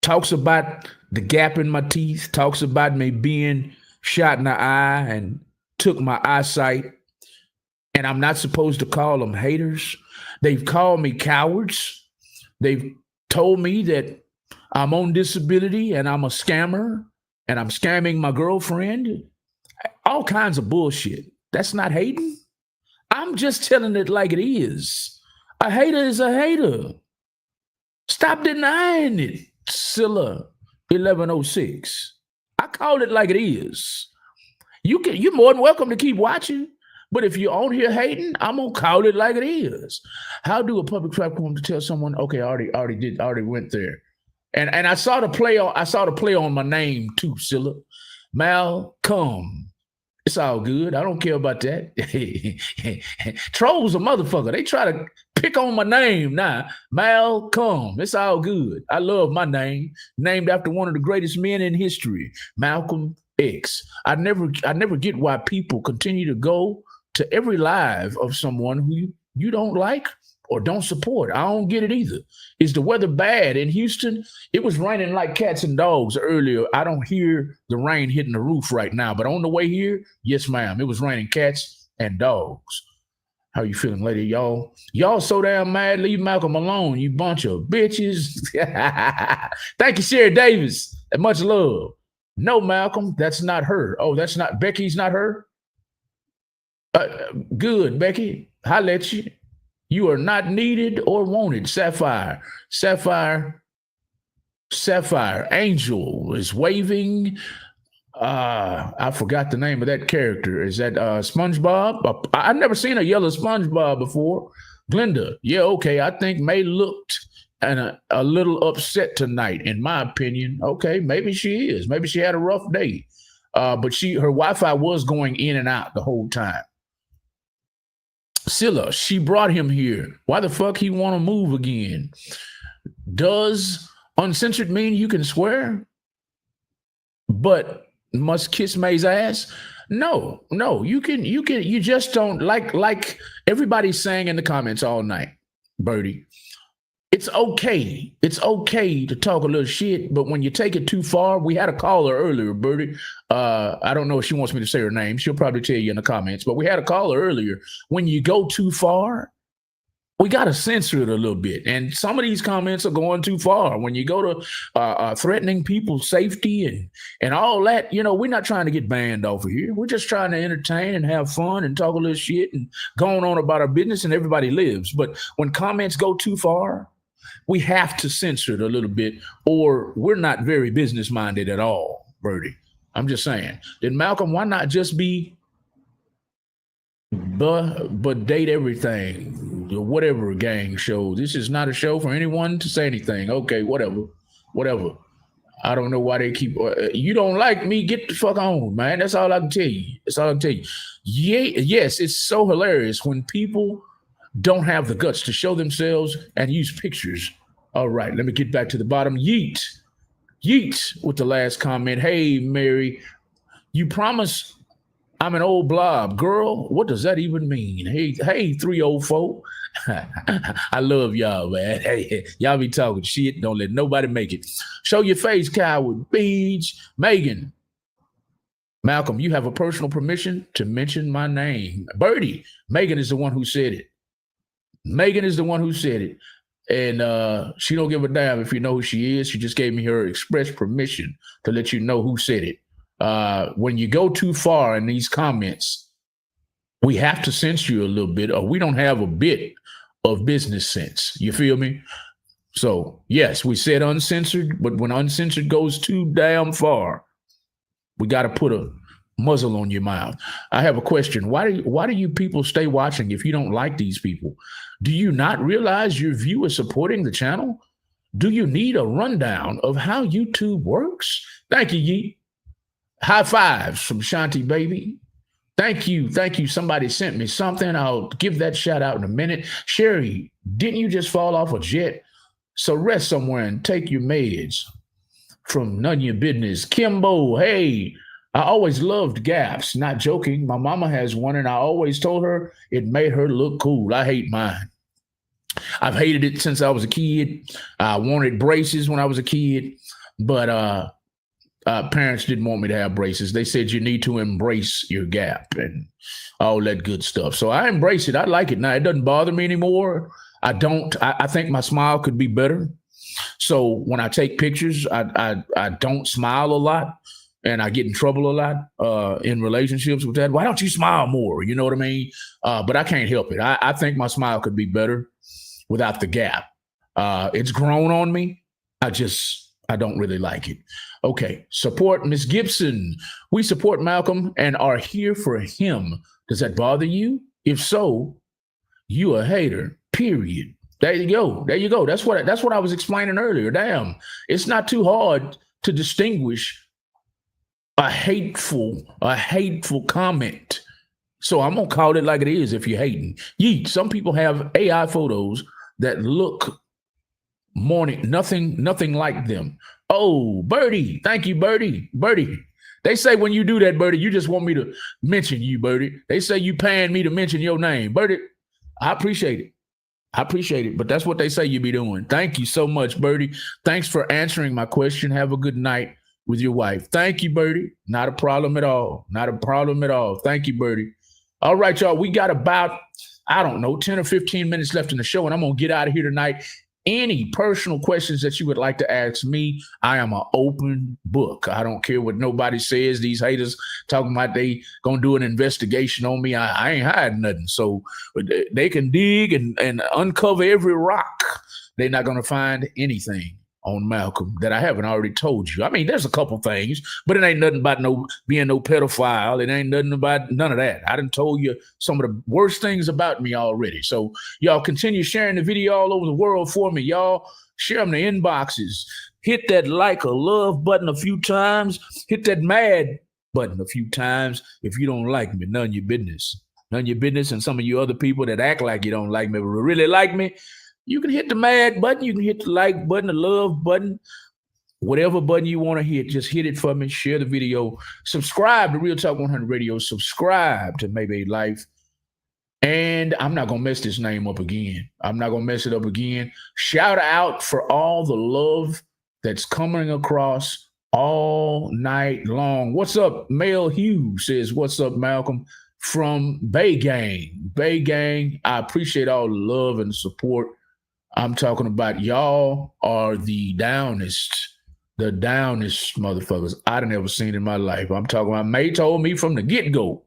talks about the gap in my teeth, talks about me being shot in the eye and took my eyesight, and I'm not supposed to call them haters? They've called me cowards. They've told me that I'm on disability and I'm a scammer and I'm scamming my girlfriend. All kinds of bullshit. That's not hating. I'm just telling it like it is. A hater is a hater. Stop denying it, Scylla 1106. I call it like it is. You're more than welcome to keep watching, but if you're on here hating, I'm gonna call it like it is. How do a public platform to tell someone, okay, I already went there. And I saw the play on my name too, Scylla. Malcolm. It's all good. I don't care about that. Trolls a motherfucker. They try to pick on my name now. Malcolm. It's all good. I love my name. Named after one of the greatest men in history, Malcolm X. I never get why people continue to go to every live of someone who you don't like or don't support. I don't get it either. Is the weather bad in Houston? It was raining like cats and dogs earlier. I don't hear the rain hitting the roof right now, but on the way here, yes, ma'am, it was raining cats and dogs. How you feeling, lady? Y'all so damn mad. Leave Malcolm alone, you bunch of bitches. Thank you, Sherry Davis. And much love. No, Malcolm, that's not her. Oh, that's not Becky's not her? Good, Becky. Holla at you. You are not needed or wanted. Sapphire. Angel is waving. I forgot the name of that character. Is that SpongeBob? I've never seen a yellow SpongeBob before. Glenda. Yeah, okay. I think May looked a little upset tonight, in my opinion. Okay, maybe she is. Maybe she had a rough day. But her Wi-Fi was going in and out the whole time. Scylla, she brought him here. Why the fuck he want to move again? Does uncensored mean you can swear, but must kiss May's ass? No, you just don't like everybody's saying in the comments all night, Birdie. It's okay. It's okay to talk a little shit, but when you take it too far, we had a caller earlier, Birdie. I don't know if she wants me to say her name. She'll probably tell you in the comments, but we had a caller earlier. When you go too far, we got to censor it a little bit. And some of these comments are going too far. When you go to threatening people's safety and all that, we're not trying to get banned off of here. We're just trying to entertain and have fun and talk a little shit and going on about our business, and everybody lives. But when comments go too far, we have to censor it a little bit, or we're not very business-minded at all, Birdie. I'm just saying. Then Malcolm, why not just be but date everything, whatever gang show? This is not a show for anyone to say anything. Okay, whatever. I don't know why they keep. You don't like me? Get the fuck on, man. That's all I can tell you. Yes, it's so hilarious when people don't have the guts to show themselves and use pictures. All right, let me get back to the bottom. Yeet with the last comment. Hey, Mary, you promised I'm an old blob. Girl, what does that even mean? Hey, 304. I love y'all, man. Hey, y'all be talking shit. Don't let nobody make it. Show your face, coward. Beach. Megan. Malcolm, you have a personal permission to mention my name. Birdie. Megan is the one who said it. Megan is the one who said it. And she don't give a damn if you know who she is. She just gave me her express permission to let you know who said it. When you go too far in these comments, we have to censor you a little bit, or we don't have a bit of business sense. You feel me? So, yes, we said uncensored, but when uncensored goes too damn far, we got to put a muzzle on your mouth. I have a question. Why do you people stay watching if you don't like these people? Do you not realize your view is supporting the channel? Do you need a rundown of how YouTube works? Thank you, Yeet. High fives from Shanti, baby. Thank you. Thank you. Somebody sent me something. I'll give that shout out in a minute. Sherry, didn't you just fall off a jet? So rest somewhere and take your meds. From None Your Business. Kimbo, hey, I always loved gaps. Not joking. My mama has one, and I always told her it made her look cool. I hate mine. I've hated it since I was a kid. I wanted braces when I was a kid, but parents didn't want me to have braces. They said you need to embrace your gap and all that good stuff. So I embrace it. I like it now. It doesn't bother me anymore. I think my smile could be better. So when I take pictures, I don't smile a lot, and I get in trouble a lot in relationships with that. Why don't you smile more? You know what I mean? But I can't help it. I think my smile could be better without the gap. It's grown on me. I don't really like it. Okay, support Miss Gibson. We support Malcolm and are here for him. Does that bother you? If so, you a hater, period. There you go. There you go. That's what I was explaining earlier. Damn, it's not too hard to distinguish a hateful comment. So I'm gonna call it like it is. If you're hating, some people have AI photos that look nothing like them. Oh, Birdie, thank you, Birdie. Birdie, they say when you do that, Birdie, you just want me to mention you, Birdie. They say you paying me to mention your name, Birdie. I appreciate it. But that's what they say you be doing. Thank you so much, Birdie. Thanks for answering my question. Have a good night with your wife. Thank you, Birdie. Not a problem at all. Not a problem at all. Thank you, Birdie. All right, y'all. We got about, 10 or 15 minutes left in the show, and I'm going to get out of here tonight. Any personal questions that you would like to ask me, I am an open book. I don't care what nobody says. These haters talking about they gonna do an investigation on me. I ain't hiding nothing. So they can dig and uncover every rock. They're not gonna find anything on Malcolm that I haven't already told you. I mean, there's a couple things, but it ain't nothing about being no pedophile. It ain't nothing about none of that. I done told you some of the worst things about me already. So y'all continue sharing the video all over the world for me. Y'all share them in the inboxes. Hit that like or love button a few times. Hit that mad button a few times. If you don't like me, none of your business. None of your business. And some of you other people that act like you don't like me, but really like me, you can hit the mad button. You can hit the like button, the love button, whatever button you want to hit. Just hit it for me. Share the video. Subscribe to Real Talk 100 Radio. Subscribe to Maybe Life. And I'm not going to mess this name up again. I'm not going to mess it up again. Shout out for all the love that's coming across all night long. What's up? Mel Hughes says, what's up, Malcolm? From Bay Gang. Bay Gang, I appreciate all the love and support. I'm talking about y'all are the downest motherfuckers I done ever seen in my life. I'm talking about May told me from the get-go,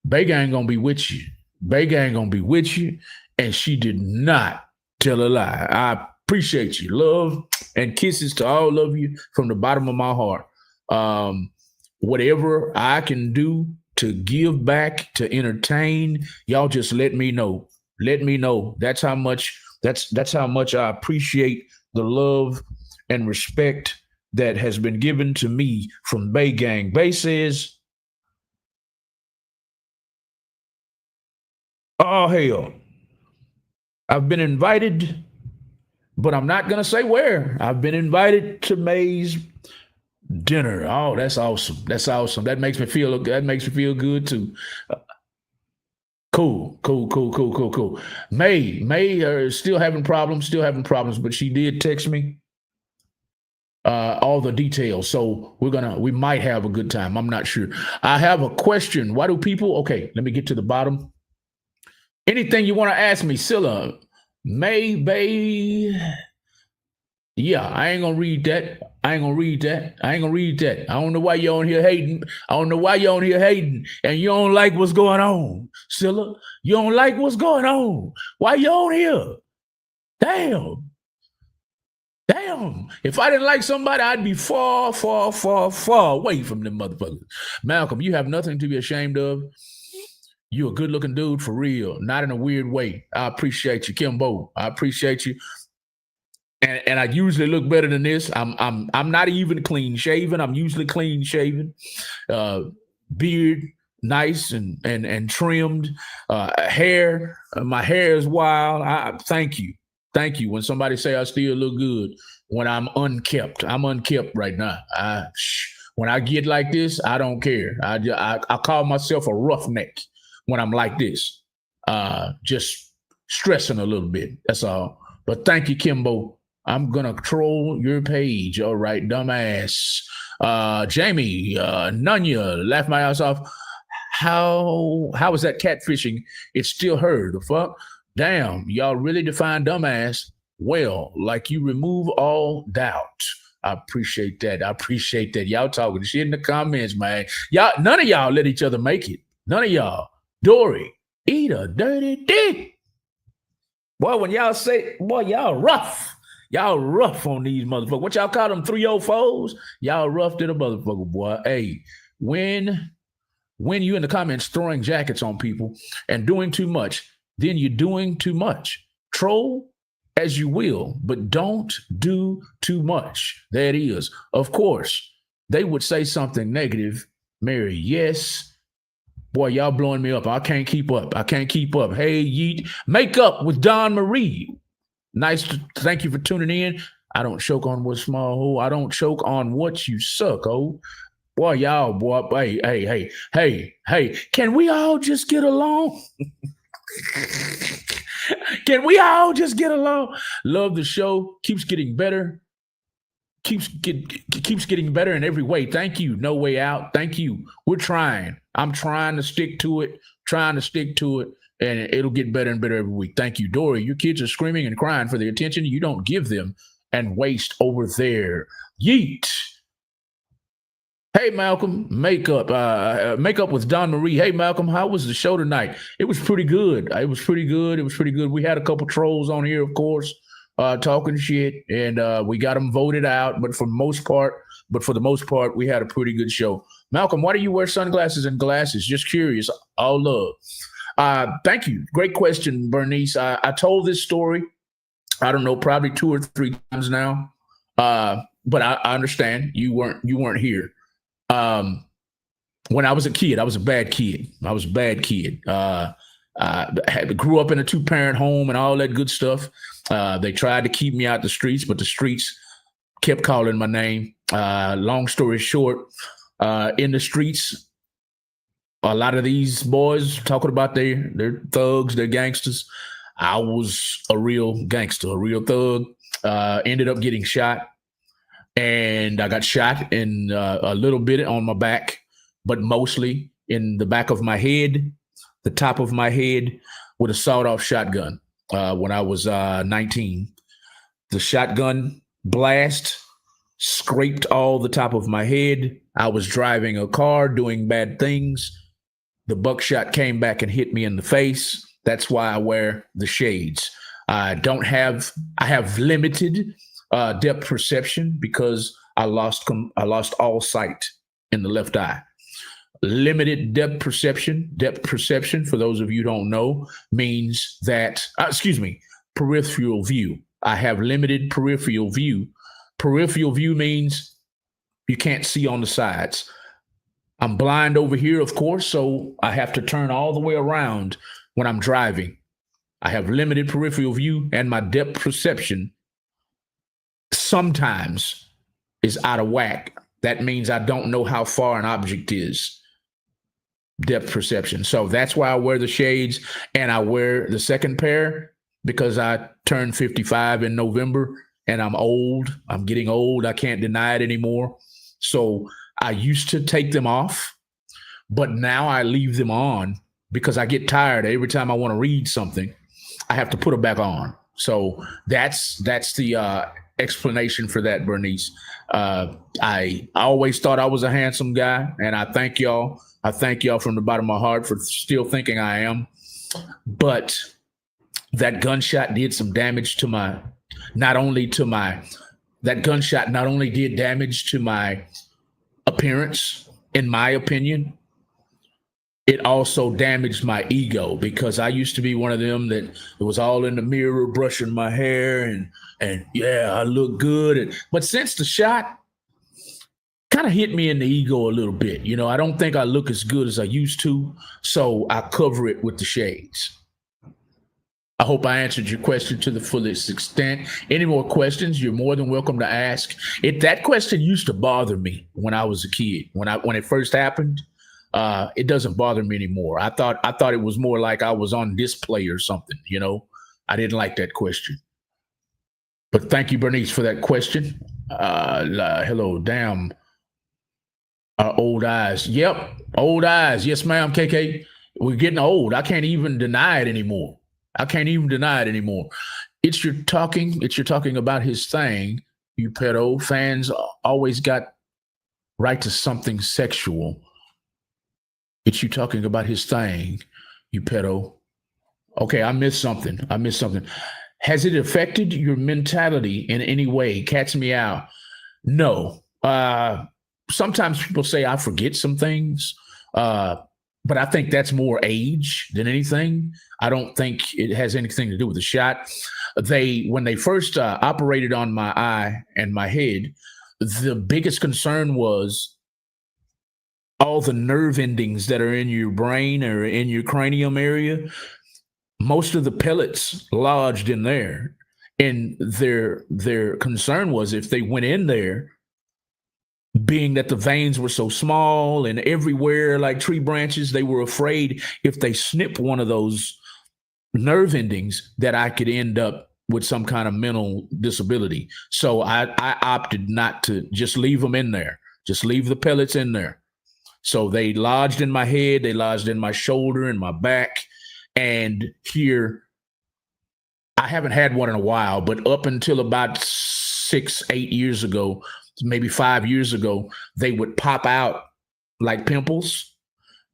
Bay Gang gonna be with you. Bay Gang gonna be with you, and she did not tell a lie. I appreciate you. Love and kisses to all of you from the bottom of my heart. Whatever I can do to give back, to entertain, y'all just let me know. Let me know. That's how much I appreciate the love and respect that has been given to me from Bay Gang. Bay says, oh, hell. I've been invited, but I'm not going to say where. I've been invited to May's Dinner. Oh, that's awesome. That's awesome. That makes me feel good too. Cool. May still having problems, but she did text me all the details. So we might have a good time. I'm not sure. I have a question. Why do people, okay, let me get to the bottom. Anything you want to ask me, Scylla, Bay. Yeah, I ain't gonna read that. I don't know why you're on here hating. And you don't like what's going on, Scylla. You don't like what's going on. Why you on here? Damn. If I didn't like somebody, I'd be far away from them motherfuckers. Malcolm, you have nothing to be ashamed of. You a good looking dude for real, not in a weird way. I appreciate you, Kimbo. I appreciate you. And I usually look better than this. I'm not even clean shaven. I'm usually clean shaven. Beard nice and trimmed. Hair. My hair is wild. Thank you. When somebody say I still look good when I'm unkept. I'm unkept right now. When I get like this, I don't care. I call myself a roughneck when I'm like this. Just stressing a little bit. That's all. But thank you, Kimbo. I'm gonna troll your page. All right, dumbass. Jamie, Nunya, laugh my ass off. How is that catfishing? It's still her. The fuck? Damn, y'all really define dumbass well, like you remove all doubt. I appreciate that. Y'all talking shit in the comments, man. Y'all, none of y'all let each other make it. None of y'all. Dory, eat a dirty dick. Boy, when y'all say, boy, y'all rough. Y'all rough on these motherfuckers. What y'all call them 304s? Y'all rough to the motherfucker, boy. Hey, when you in the comments throwing jackets on people and doing too much, then you're doing too much. Troll as you will, but don't do too much. There it is. Of course, they would say something negative. Mary, yes. Boy, y'all blowing me up. I can't keep up. Hey, Yeet. Make up with Don Marie. Thank you for tuning in. I don't choke on what's small, ho. I don't choke on what you suck, ho. Boy, y'all, boy, hey. Can we all just get along? Can we all just get along? Love the show. Keeps getting better. Keeps getting better in every way. Thank you. No way out. Thank you. We're trying. I'm trying to stick to it. And it'll get better and better every week. Thank you, Dory. Your kids are screaming and crying for the attention you don't give them and waste over there. Yeet. Hey, Malcolm. Makeup with Don Marie. Hey, Malcolm. How was the show tonight? It was pretty good. We had a couple trolls on here, of course, talking shit, and we got them voted out. But for the most part, we had a pretty good show. Malcolm, why do you wear sunglasses and glasses? Just curious. All love. Thank you. Great question, Bernice. I told this story, I don't know, probably 2 or 3 times now. But I understand you weren't here. When I was a kid, I was a bad kid. I grew up in a 2-parent home and all that good stuff. They tried to keep me out the streets, but the streets kept calling my name. Long story short, in the streets, a lot of these boys talking about they're thugs, they're gangsters. I was a real gangster, a real thug. Ended up getting shot, and I got shot in a little bit on my back, but mostly in the back of my head, the top of my head, with a sawed-off shotgun when I was 19. The shotgun blast scraped all the top of my head. I was driving a car, doing bad things. The buckshot came back and hit me in the face. That's why I wear the shades. I have limited depth perception because I lost all sight in the left eye. Limited depth perception. Depth perception, for those of you who don't know, means that, peripheral view. I have limited peripheral view. Peripheral view means you can't see on the sides. I'm blind over here, of course, so I have to turn all the way around when I'm driving. I have limited peripheral view, and my depth perception sometimes is out of whack. That means I don't know how far an object is. Depth perception. So that's why I wear the shades, and I wear the second pair because I turned 55 in November and I'm old. I'm getting old. I can't deny it anymore. So I used to take them off, but now I leave them on because I get tired. Every time I want to read something, I have to put them back on. So that's the explanation for that, Bernice. I always thought I was a handsome guy, and I thank y'all. I thank y'all from the bottom of my heart for still thinking I am. But that gunshot did some damage to that gunshot not only did damage to my appearance, in my opinion, it also damaged my ego, because I used to be one of them that it was all in the mirror, brushing my hair and yeah, I look good. But since the shot, kind of hit me in the ego a little bit. You know, I don't think I look as good as I used to, so I cover it with the shades. I hope I answered your question to the fullest extent. Any more questions, you're more than welcome to ask. That question used to bother me when I was a kid. When it first happened, it doesn't bother me anymore. I thought it was more like I was on display or something, you know. I didn't like that question. But thank you, Bernice, for that question. Hello, damn. Old eyes. Yep, old eyes. Yes, ma'am, KK. We're getting old. I can't even deny it anymore. It's your talking about his thing, you pedo. Fans always got right to something sexual. It's you talking about his thing, you pedo. Okay, I missed something. Has it affected your mentality in any way? Catch me out. No. Sometimes people say I forget some things, but I think that's more age than anything. I don't think it has anything to do with the shot. When they first operated on my eye and my head, the biggest concern was all the nerve endings that are in your brain or in your cranium area. Most of the pellets lodged in there, and their concern was if they went in there, being that the veins were so small and everywhere like tree branches, they were afraid if they snipped one of those nerve endings that I could end up with some kind of mental disability. So I opted not to just leave them in there, just leave the pellets in there. So they lodged in my head, they lodged in my shoulder and my back. And here, I haven't had one in a while, but up until about 6-8 years ago, maybe 5 years ago, they would pop out like pimples,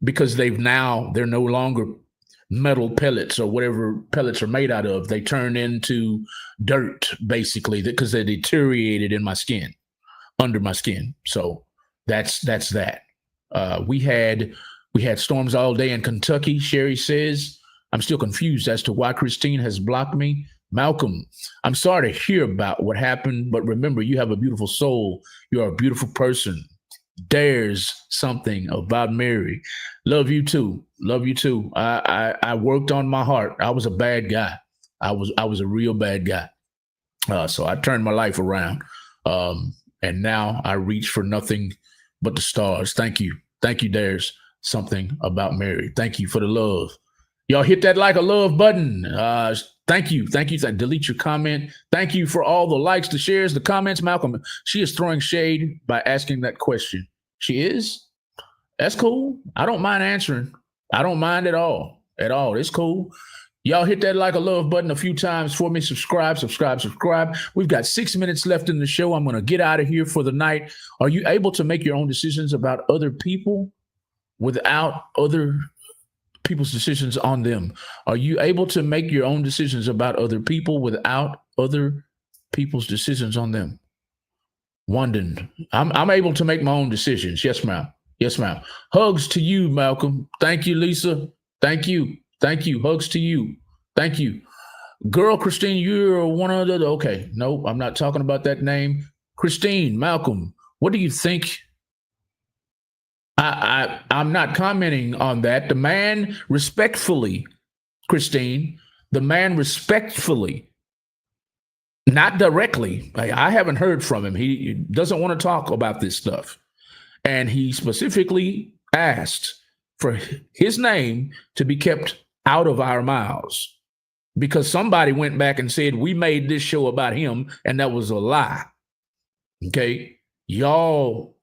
because they're no longer metal pellets or whatever pellets are made out of. They turn into dirt, basically, because they deteriorated in my skin, under my skin. So that's that. We had storms all day in Kentucky. Sherry says, I'm still confused as to why Christine has blocked me. Malcolm, I'm sorry to hear about what happened, but remember, you have a beautiful soul. You're a beautiful person. There's something about Mary. Love you too. I worked on my heart. I was a bad guy. I was a real bad guy. So I turned my life around. And now I reach for nothing but the stars. Thank you. There's something about Mary. Thank you for the love. Y'all hit that like a love button. Thank you. Delete your comment. Thank you for all the likes, the shares, the comments. Malcolm, she is throwing shade by asking that question. She is? That's cool. I don't mind answering. I don't mind at all. It's cool. Y'all hit that like a love button a few times for me. Subscribe. We've got 6 minutes left in the show. I'm going to get out of here for the night. Are you able to make your own decisions about other people without other people's decisions on them? Are you able to make your own decisions about other people without other people's decisions on them? Wondering. I'm able to make my own decisions. Yes, ma'am. Hugs to you, Malcolm. Thank you, Lisa. Thank you. Hugs to you. Thank you. Girl, Christine, you're one of the... Okay. No, I'm not talking about that name. Christine, Malcolm, what do you think? I'm not commenting on that. The man respectfully, Christine, not directly. I haven't heard from him. He doesn't want to talk about this stuff. And he specifically asked for his name to be kept out of our mouths because somebody went back and said, we made this show about him, and that was a lie. Okay? Y'all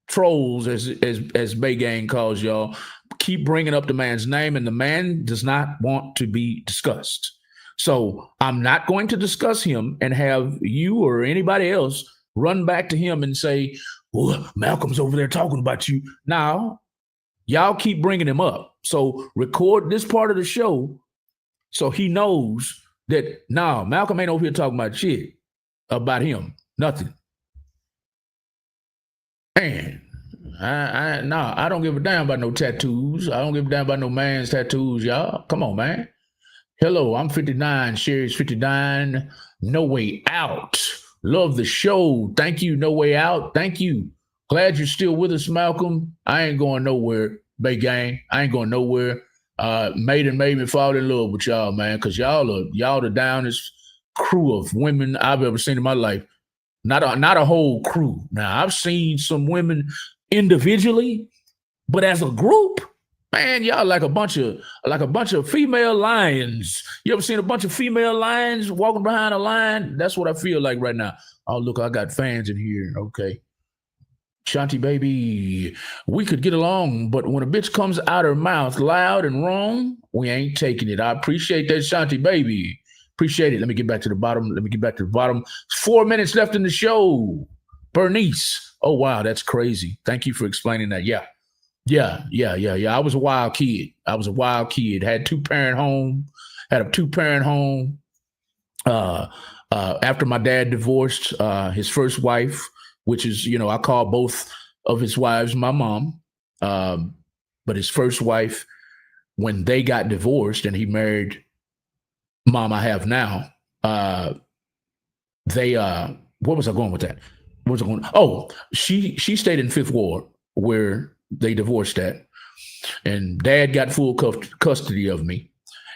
trolls, as Bay Gang calls y'all, keep bringing up the man's name, and the man does not want to be discussed. So I'm not going to discuss him and have you or anybody else run back to him and say, oh, Malcolm's over there talking about you. Now, y'all keep bringing him up. So record this part of the show so he knows that, no, Malcolm ain't over here talking about shit about him. Nothing. Man, I don't give a damn about no tattoos. I don't give a damn about no man's tattoos, y'all. Come on, man. Hello, I'm 59. Sherry's 59. No Way Out. Love the show. Thank you, No Way Out. Thank you. Glad you're still with us, Malcolm. I ain't going nowhere, Bay Gang. I ain't going nowhere. Made me fall in love with y'all, man, because y'all the downest crew of women I've ever seen in my life. Not a whole crew. Now, I've seen some women individually, but as a group, man, y'all like a bunch of female lions. You ever seen a bunch of female lions walking behind a lion? That's what I feel like right now. Oh, look, I got fans in here. Okay. Shanti baby, we could get along, but when a bitch comes out her mouth loud and wrong, we ain't taking it. I appreciate that, Shanti baby. Appreciate it. Let me get back to the bottom. 4 minutes left in the show. Bernice. Oh, wow, that's crazy. Thank you for explaining that. Yeah. I was a wild kid. Had a two-parent home. After my dad divorced his first wife, which is, I call both of his wives my mom. But his first wife, when they got divorced and he married mom I have now, where was I going with that? Oh, she stayed in Fifth Ward where they divorced at, and dad got full custody of me,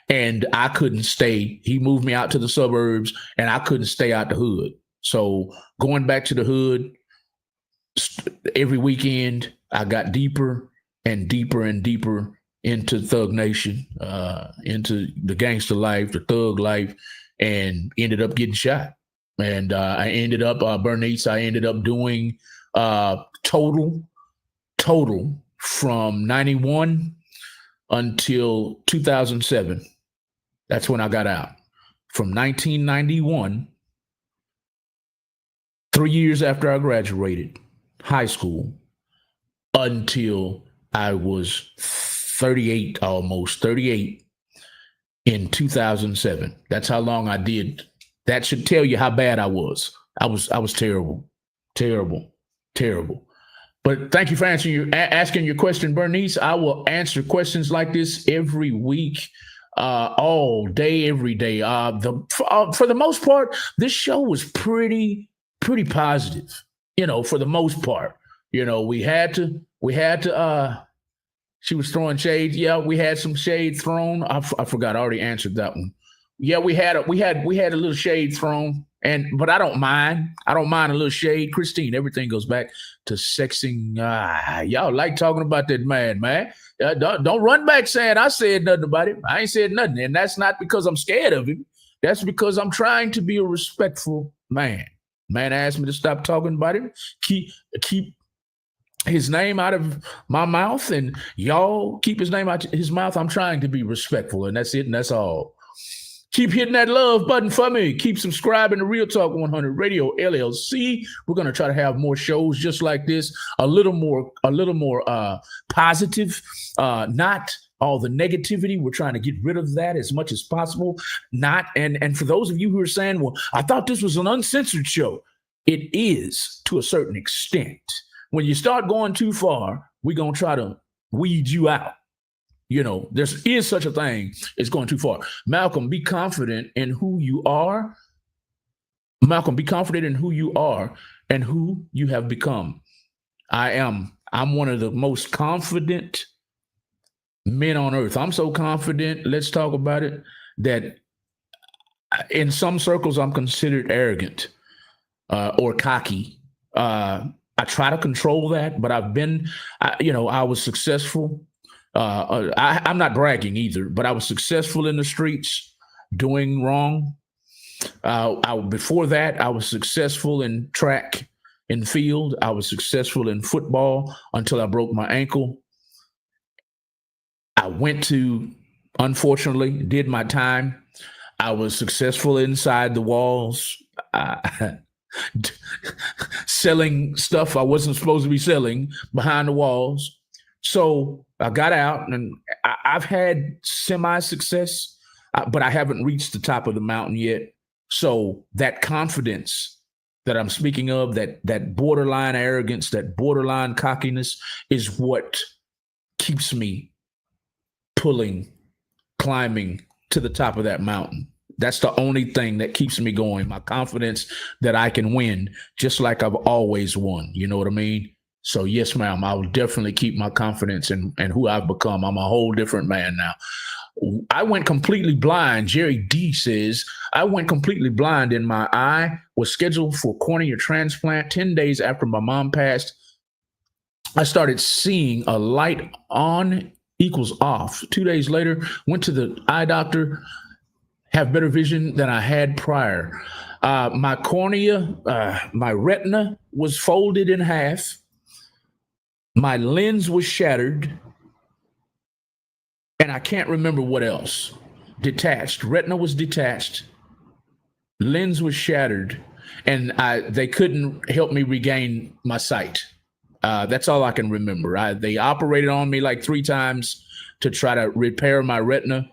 and I couldn't stay. He moved me out to the suburbs, and I couldn't stay out the hood. So going back to the hood every weekend, I got deeper and deeper and deeper into Thug Nation, into the gangster life, the thug life, and ended up getting shot. And I ended up, Bernice, doing total from 91 until 2007. That's when I got out. From 1991, 3 years after I graduated high school, until I was 38 in 2007. That's how long I did. That should tell you how bad I was. I was terrible. But thank you for asking your question, Bernice. I will answer questions like this every week, all day, every day. For the most part, this show was pretty positive. For the most part, we had to. She was throwing shade. Yeah, we had some shade thrown. I forgot. I already answered that one. Yeah, we had a little shade thrown, but I don't mind. I don't mind a little shade. Christine, everything goes back to sexing. Y'all like talking about that man. Don't run back saying I said nothing about him. I ain't said nothing, and that's not because I'm scared of him. That's because I'm trying to be a respectful man. Man asked me to stop talking about him. Keep his name out of my mouth, and y'all keep his name out of his mouth. I'm trying to be respectful, and that's it, and that's all. Keep hitting that love button for me. Keep subscribing to Real Talk 100 Radio LLC. We're going to try to have more shows just like this, a little more positive, not all the negativity. We're trying to get rid of that as much as possible. And for those of you who are saying, well, I thought this was an uncensored show. It is to a certain extent. When you start going too far, we're going to try to weed you out. There is such a thing as going too far. Malcolm, be confident in who you are. Malcolm, be confident in who you are and who you have become. I'm one of the most confident men on earth. I'm so confident, let's talk about it, that in some circles I'm considered arrogant or cocky. I try to control that, but I was successful. I'm not bragging either, but I was successful in the streets doing wrong. Before that, I was successful in track and field. I was successful in football until I broke my ankle. I unfortunately, did my time. I was successful inside the walls, selling stuff I wasn't supposed to be selling behind the walls. So I got out, and I've had semi-success, but I haven't reached the top of the mountain yet. So that confidence that I'm speaking of, that borderline arrogance, that borderline cockiness is what keeps me climbing to the top of that mountain. That's the only thing that keeps me going. My confidence that I can win, just like I've always won. You know what I mean? So yes, ma'am, I will definitely keep my confidence in who I've become. I'm a whole different man now. I went completely blind. Jerry D says, I went completely blind in my eye, was scheduled for cornea transplant 10 days after my mom passed. I started seeing a light on equals off. 2 days later, went to the eye doctor, have better vision than I had prior. My cornea, my retina was folded in half. My lens was shattered. And I can't remember what else. Detached. Retina was detached. Lens was shattered. And they couldn't help me regain my sight. That's all I can remember. They operated on me like 3 times to try to repair my retina,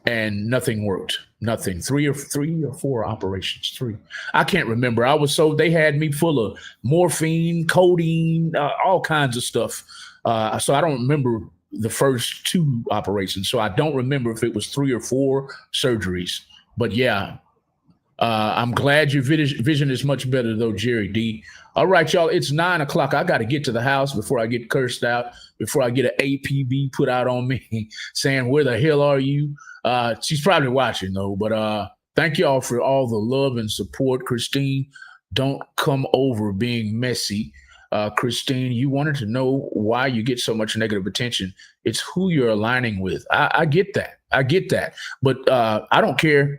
and nothing worked. Nothing. Three or four operations. 3. I can't remember. They had me full of morphine, codeine, all kinds of stuff. So I don't remember the first 2 operations. So I don't remember if it was 3 or 4 surgeries. But yeah, I'm glad your vision is much better though, Jerry D. All right, y'all, it's 9 o'clock. I got to get to the house before I get cursed out, before I get an APB put out on me saying, where the hell are you? She's probably watching though, but thank y'all for all the love and support. Christine, don't come over being messy. Christine, you wanted to know why you get so much negative attention. It's who you're aligning with. I get that. But I don't care.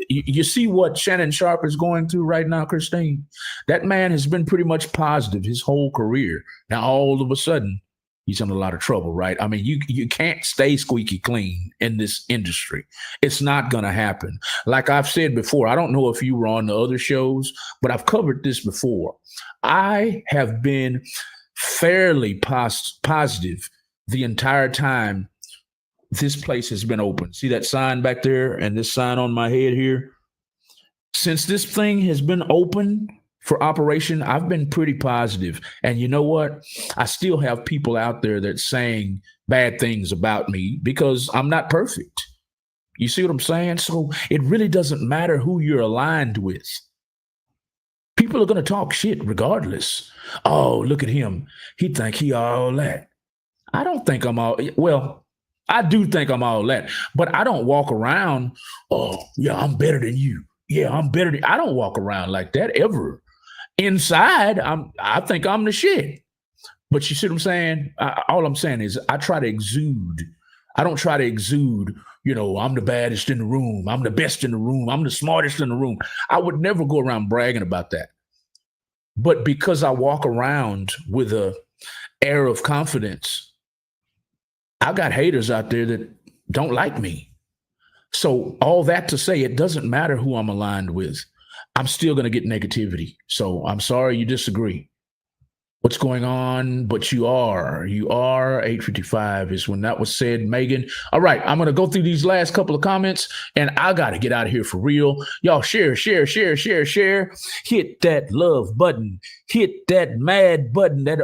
You see what Shannon Sharp is going through right now, Christine? That man has been pretty much positive his whole career. Now, all of a sudden, he's in a lot of trouble, right? I mean, you can't stay squeaky clean in this industry. It's not going to happen. Like I've said before, I don't know if you were on the other shows, but I've covered this before. I have been fairly positive the entire time this place has been open. See that sign back there and this sign on my head here? Since this thing has been open for operation, I've been pretty positive. And you know what? I still have people out there that's saying bad things about me because I'm not perfect. You see what I'm saying? So it really doesn't matter who you're aligned with. People are going to talk shit regardless. Oh, look at him. He think he all that. I don't think I'm all, well, I do think I'm all that, but I don't walk around, oh, yeah, I'm better than you. Yeah, I'm better than, I don't walk around like that ever. Inside, I think I'm the shit. But you see what I'm saying? All I'm saying is I try to exude. I don't try to exude, I'm the baddest in the room. I'm the best in the room. I'm the smartest in the room. I would never go around bragging about that. But because I walk around with a air of confidence, I got haters out there that don't like me. So all that to say, it doesn't matter who I'm aligned with. I'm still going to get negativity. So I'm sorry you disagree. What's going on? But you are 8:55 is when that was said, Megan. All right, I'm going to go through these last couple of comments and I got to get out of here for real. Y'all share. Hit that love button. Hit that mad button, that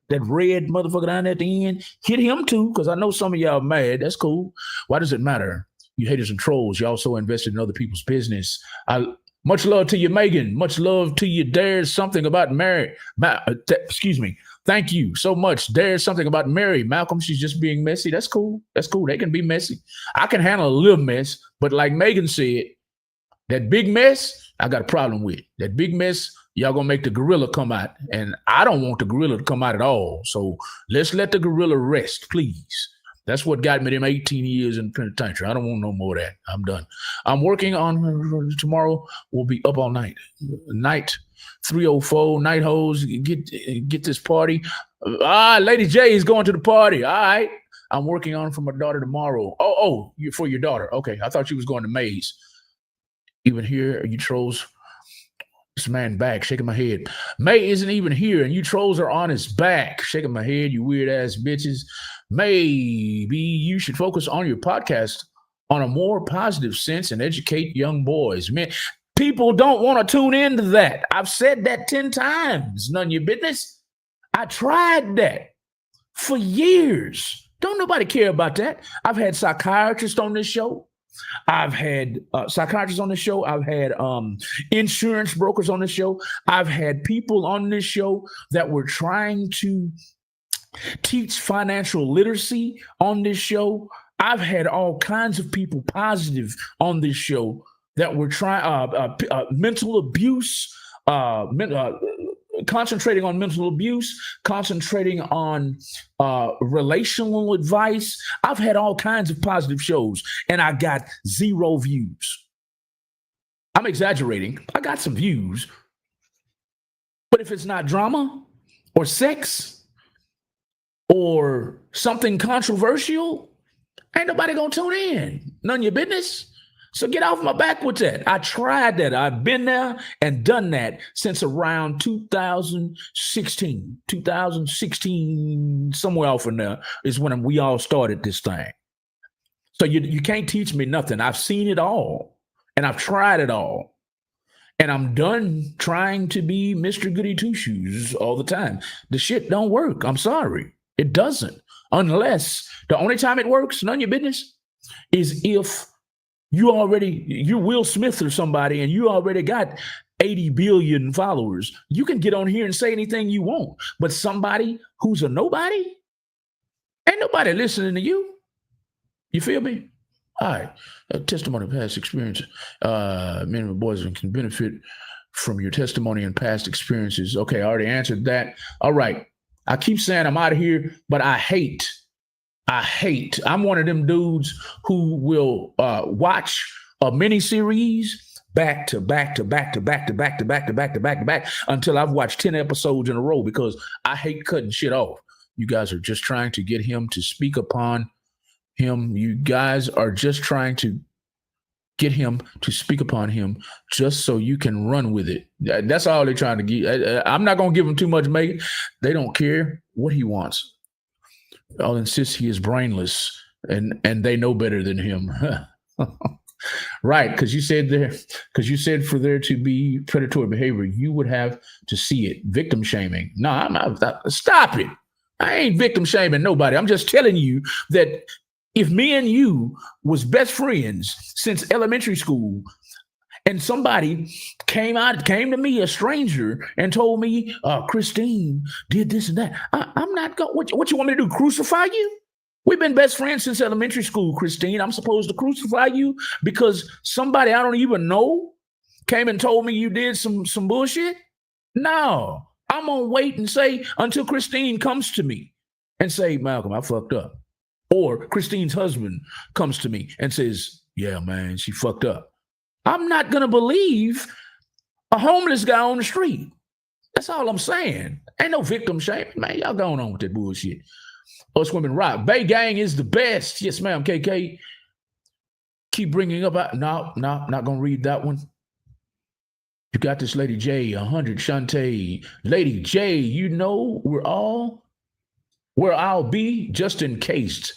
red motherfucker down at the end. Hit him too, because I know some of y'all mad. That's cool. Why does it matter? You haters and trolls, y'all so invested in other people's business. Much love to you, Megan. Much love to you. There's something about Mary. Excuse me. Thank you so much. There's something about Mary. Malcolm, she's just being messy. That's cool. They can be messy. I can handle a little mess, but like Megan said, that big mess, I got a problem with. That big mess, y'all gonna make the gorilla come out, and I don't want the gorilla to come out at all. So let's let the gorilla rest, please. That's what got me them 18 years in penitentiary. I don't want no more of that. I'm done. I'm working on tomorrow. We'll be up all night. Night 304, night hoes. Get this party. Lady J is going to the party. All right. I'm working on for my daughter tomorrow. Oh, for your daughter. Okay. I thought she was going to Maze. Even here, you trolls. This man back, shaking my head. May isn't even here, and you trolls are on his back, shaking my head, you weird ass bitches. Maybe you should focus on your podcast on a more positive sense and educate young boys. Man, people don't want to tune into that. I've said that 10 times. None of your business. I tried that for years. Don't nobody care about that. I've had psychiatrists on this show. I've had psychiatrists on the show. I've had insurance brokers on the show. I've had people on this show that were trying to teach financial literacy on this show. I've had all kinds of people positive on this show that were trying mental abuse, concentrating on mental abuse, concentrating on relational advice. I've had all kinds of positive shows, and I got 0 views. I'm exaggerating. I got some views. But if it's not drama or sex or something controversial, ain't nobody gonna tune in. None of your business. So get off my back with that. I tried that. I've been there and done that since around 2016, somewhere off in there is when we all started this thing. So you can't teach me nothing. I've seen it all and I've tried it all. And I'm done trying to be Mr. Goody Two-Shoes all the time. The shit don't work. I'm sorry. It doesn't. Unless the only time it works, none of your business, is if you're Will Smith or somebody and you already got 80 billion followers. You can get on here and say anything you want. But somebody who's a nobody, ain't nobody listening to you. You feel me? All right. Testimony of past experience. Men and boys can benefit from your testimony and past experiences. Okay, I already answered that. All right. I keep saying I'm out of here, but I hate. I'm one of them dudes who will watch a miniseries back to back until I've watched 10 episodes in a row because I hate cutting shit off. You guys are just trying to get him to speak upon him. You guys are just trying to get him to speak upon him just so you can run with it. That's all they're trying to get. I'm not going to give him too much, Megan. They don't care what he wants. I'll insist he is brainless and they know better than him. Right, because you said for there to be predatory behavior, you would have to see it. Victim shaming. No, I'm not. Stop it. I ain't victim shaming nobody. I'm just telling you that if me and you was best friends since elementary school, and somebody came to me, a stranger, and told me, Christine did this and that. I'm not going, what you want me to do, crucify you? We've been best friends since elementary school, Christine. I'm supposed to crucify you because somebody I don't even know came and told me you did some bullshit? No, I'm going to wait and say until Christine comes to me and say, Malcolm, I fucked up. Or Christine's husband comes to me and says, yeah, man, she fucked up. I'm not going to believe a homeless guy on the street. That's all I'm saying. Ain't no victim shaming. Man, y'all going on with that bullshit. Us women rock. Bay Gang is the best. Yes, ma'am, KK. Keep bringing up. No, not going to read that one. You got this Lady J, 100, Shantae. Lady J, you know where I'll be just in case.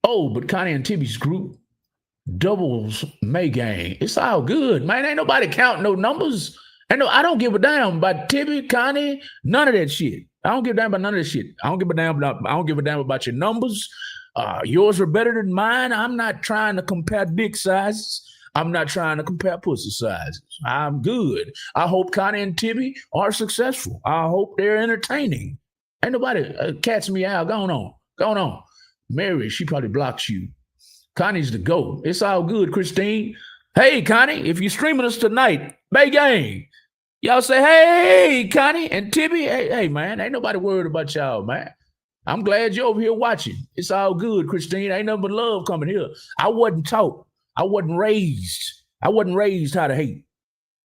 Oh, but Connie and Tibby's group doubles May Gang. It's all good, man. Ain't nobody counting no numbers. I don't give a damn about Tibby, Connie, none of that shit. I don't give a damn about none of that shit. I don't give a damn about your numbers. Yours are better than mine. I'm not trying to compare dick sizes. I'm not trying to compare pussy sizes. I'm good. I hope Connie and Tibby are successful. I hope they're entertaining. Ain't nobody catch me out. Going on. Mary, she probably blocks you. Connie's the GOAT. It's all good, Christine. Hey, Connie, if you're streaming us tonight, Bay Gang, Y'all say, hey, Connie and Tibby. Hey, man, ain't nobody worried about y'all, man. I'm glad you're over here watching. It's all good, Christine. Ain't nothing but love coming here. I wasn't taught. I wasn't raised. I wasn't raised how to hate.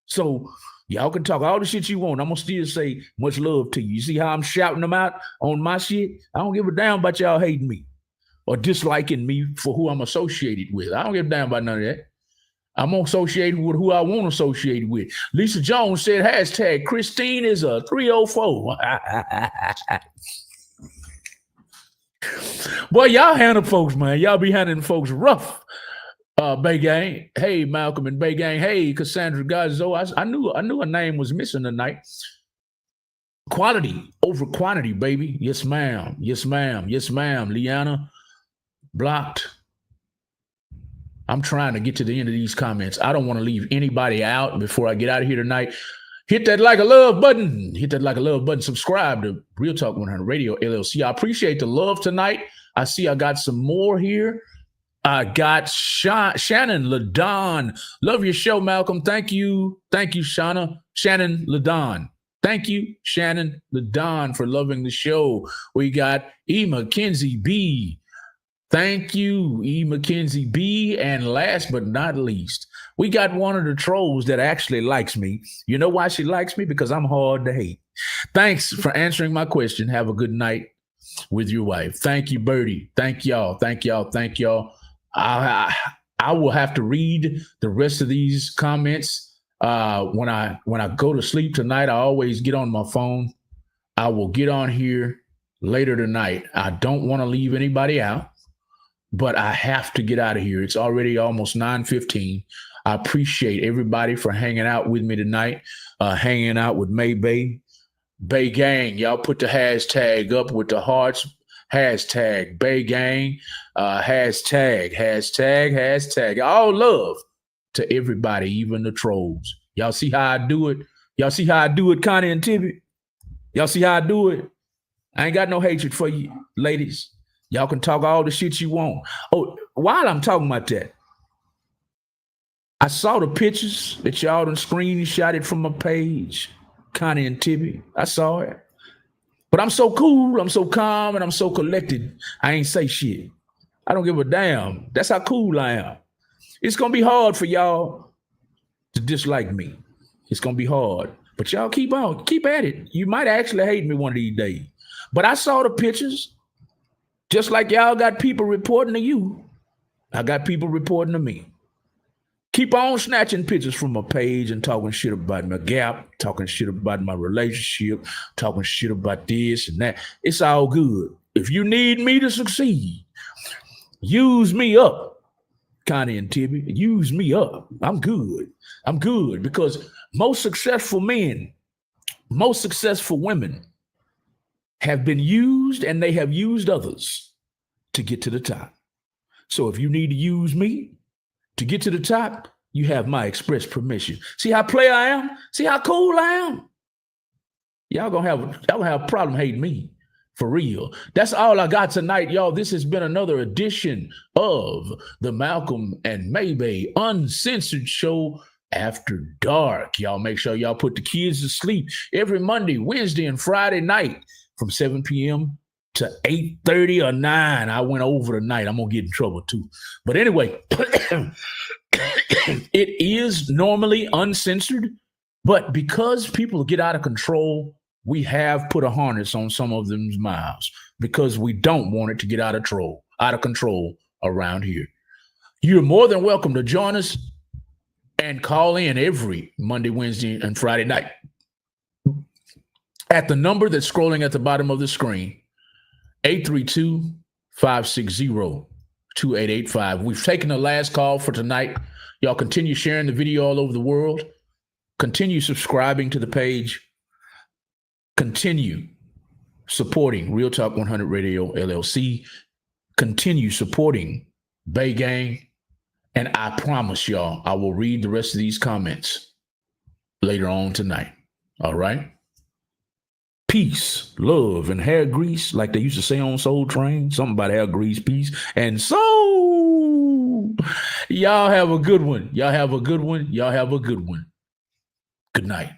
So y'all can talk all the shit you want. I'm going to still say much love to you. You see how I'm shouting them out on my shit? I don't give a damn about y'all hating me or disliking me for who I'm associated with. I don't give a damn about none of that. I'm associated with who I want to associate with. Lisa Jones said, hashtag Christine is a 304. Boy, y'all handle folks, man. Y'all be handling folks rough. Bay Gang. Hey, Malcolm and Bay Gang. Hey, Cassandra Gazzo. I knew her name was missing tonight. Quality over quantity, baby. Yes, ma'am. Yes, ma'am. Yes, ma'am. Liana, blocked. I'm trying to get to the end of these comments. I don't want to leave anybody out before I get out of here tonight. Hit that like a love button. Hit that like a love button. Subscribe to Real Talk 100 Radio LLC. I appreciate the love tonight. I see I got some more here. I got Shannon Ladon. Love your show, Malcolm. Thank you. Thank you, Shannon Ladon. Thank you, Shannon Ladon, for loving the show. We got E. McKenzie B. Thank you, E. McKenzie B. And last but not least, we got one of the trolls that actually likes me. You know why she likes me? Because I'm hard to hate. Thanks for answering my question. Have a good night with your wife. Thank you, Birdie. Thank y'all. Thank y'all. Thank y'all. I will have to read the rest of these comments when I go to sleep tonight. I always get on my phone. I will get on here later tonight. I don't want to leave anybody out, but I have to get out of here. It's already almost 9:15. I appreciate everybody for hanging out with me tonight, hanging out with May Bay. Bay Gang, y'all put the hashtag up with the hearts. Hashtag Bay Gang, hashtag. All love to everybody, even the trolls. Y'all see how I do it? Y'all see how I do it, Connie and Tibby? Y'all see how I do it? I ain't got no hatred for you, ladies. Y'all can talk all the shit you want. Oh, while I'm talking about that, I saw the pictures that y'all done screenshotted from my page, Connie and Tibby. I saw it. But I'm so cool, I'm so calm, and I'm so collected, I ain't say shit. I don't give a damn. That's how cool I am. It's going to be hard for y'all to dislike me. It's going to be hard. But y'all keep on. Keep at it. You might actually hate me one of these days. But I saw the pictures. Just like y'all got people reporting to you, I got people reporting to me. Keep on snatching pictures from my page and talking shit about my gap, talking shit about my relationship, talking shit about this and that. It's all good. If you need me to succeed, use me up, Connie and Tibby. Use me up. I'm good. I'm good because most successful men, most successful women have been used and they have used others to get to the top. So if you need to use me to get to the top, you have my express permission. See how player I am? See how cool I am? Y'all gonna have a problem hating me. For real. That's all I got tonight, y'all. This has been another edition of the Malcolm and Maybay Uncensored Show After Dark. Y'all make sure y'all put the kids to sleep every Monday, Wednesday, and Friday night from 7 p.m. to 8:30 or 9. I went over tonight. I'm going to get in trouble too. But anyway, it is normally uncensored, but because people get out of control, we have put a harness on some of them's mouths because we don't want it to get out of control around here. You're more than welcome to join us and call in every Monday, Wednesday, and Friday night at the number that's scrolling at the bottom of the screen, 832-560-2885. We've taken the last call for tonight. Y'all continue sharing the video all over the world. Continue subscribing to the page. Continue supporting Real Talk 100 Radio LLC. Continue supporting Bay Gang. And I promise y'all, I will read the rest of these comments later on tonight. All right? Peace, love, and hair grease, like they used to say on Soul Train. Something about hair grease, peace, and soul. Y'all have a good one. Y'all have a good one. Y'all have a good one. Good night.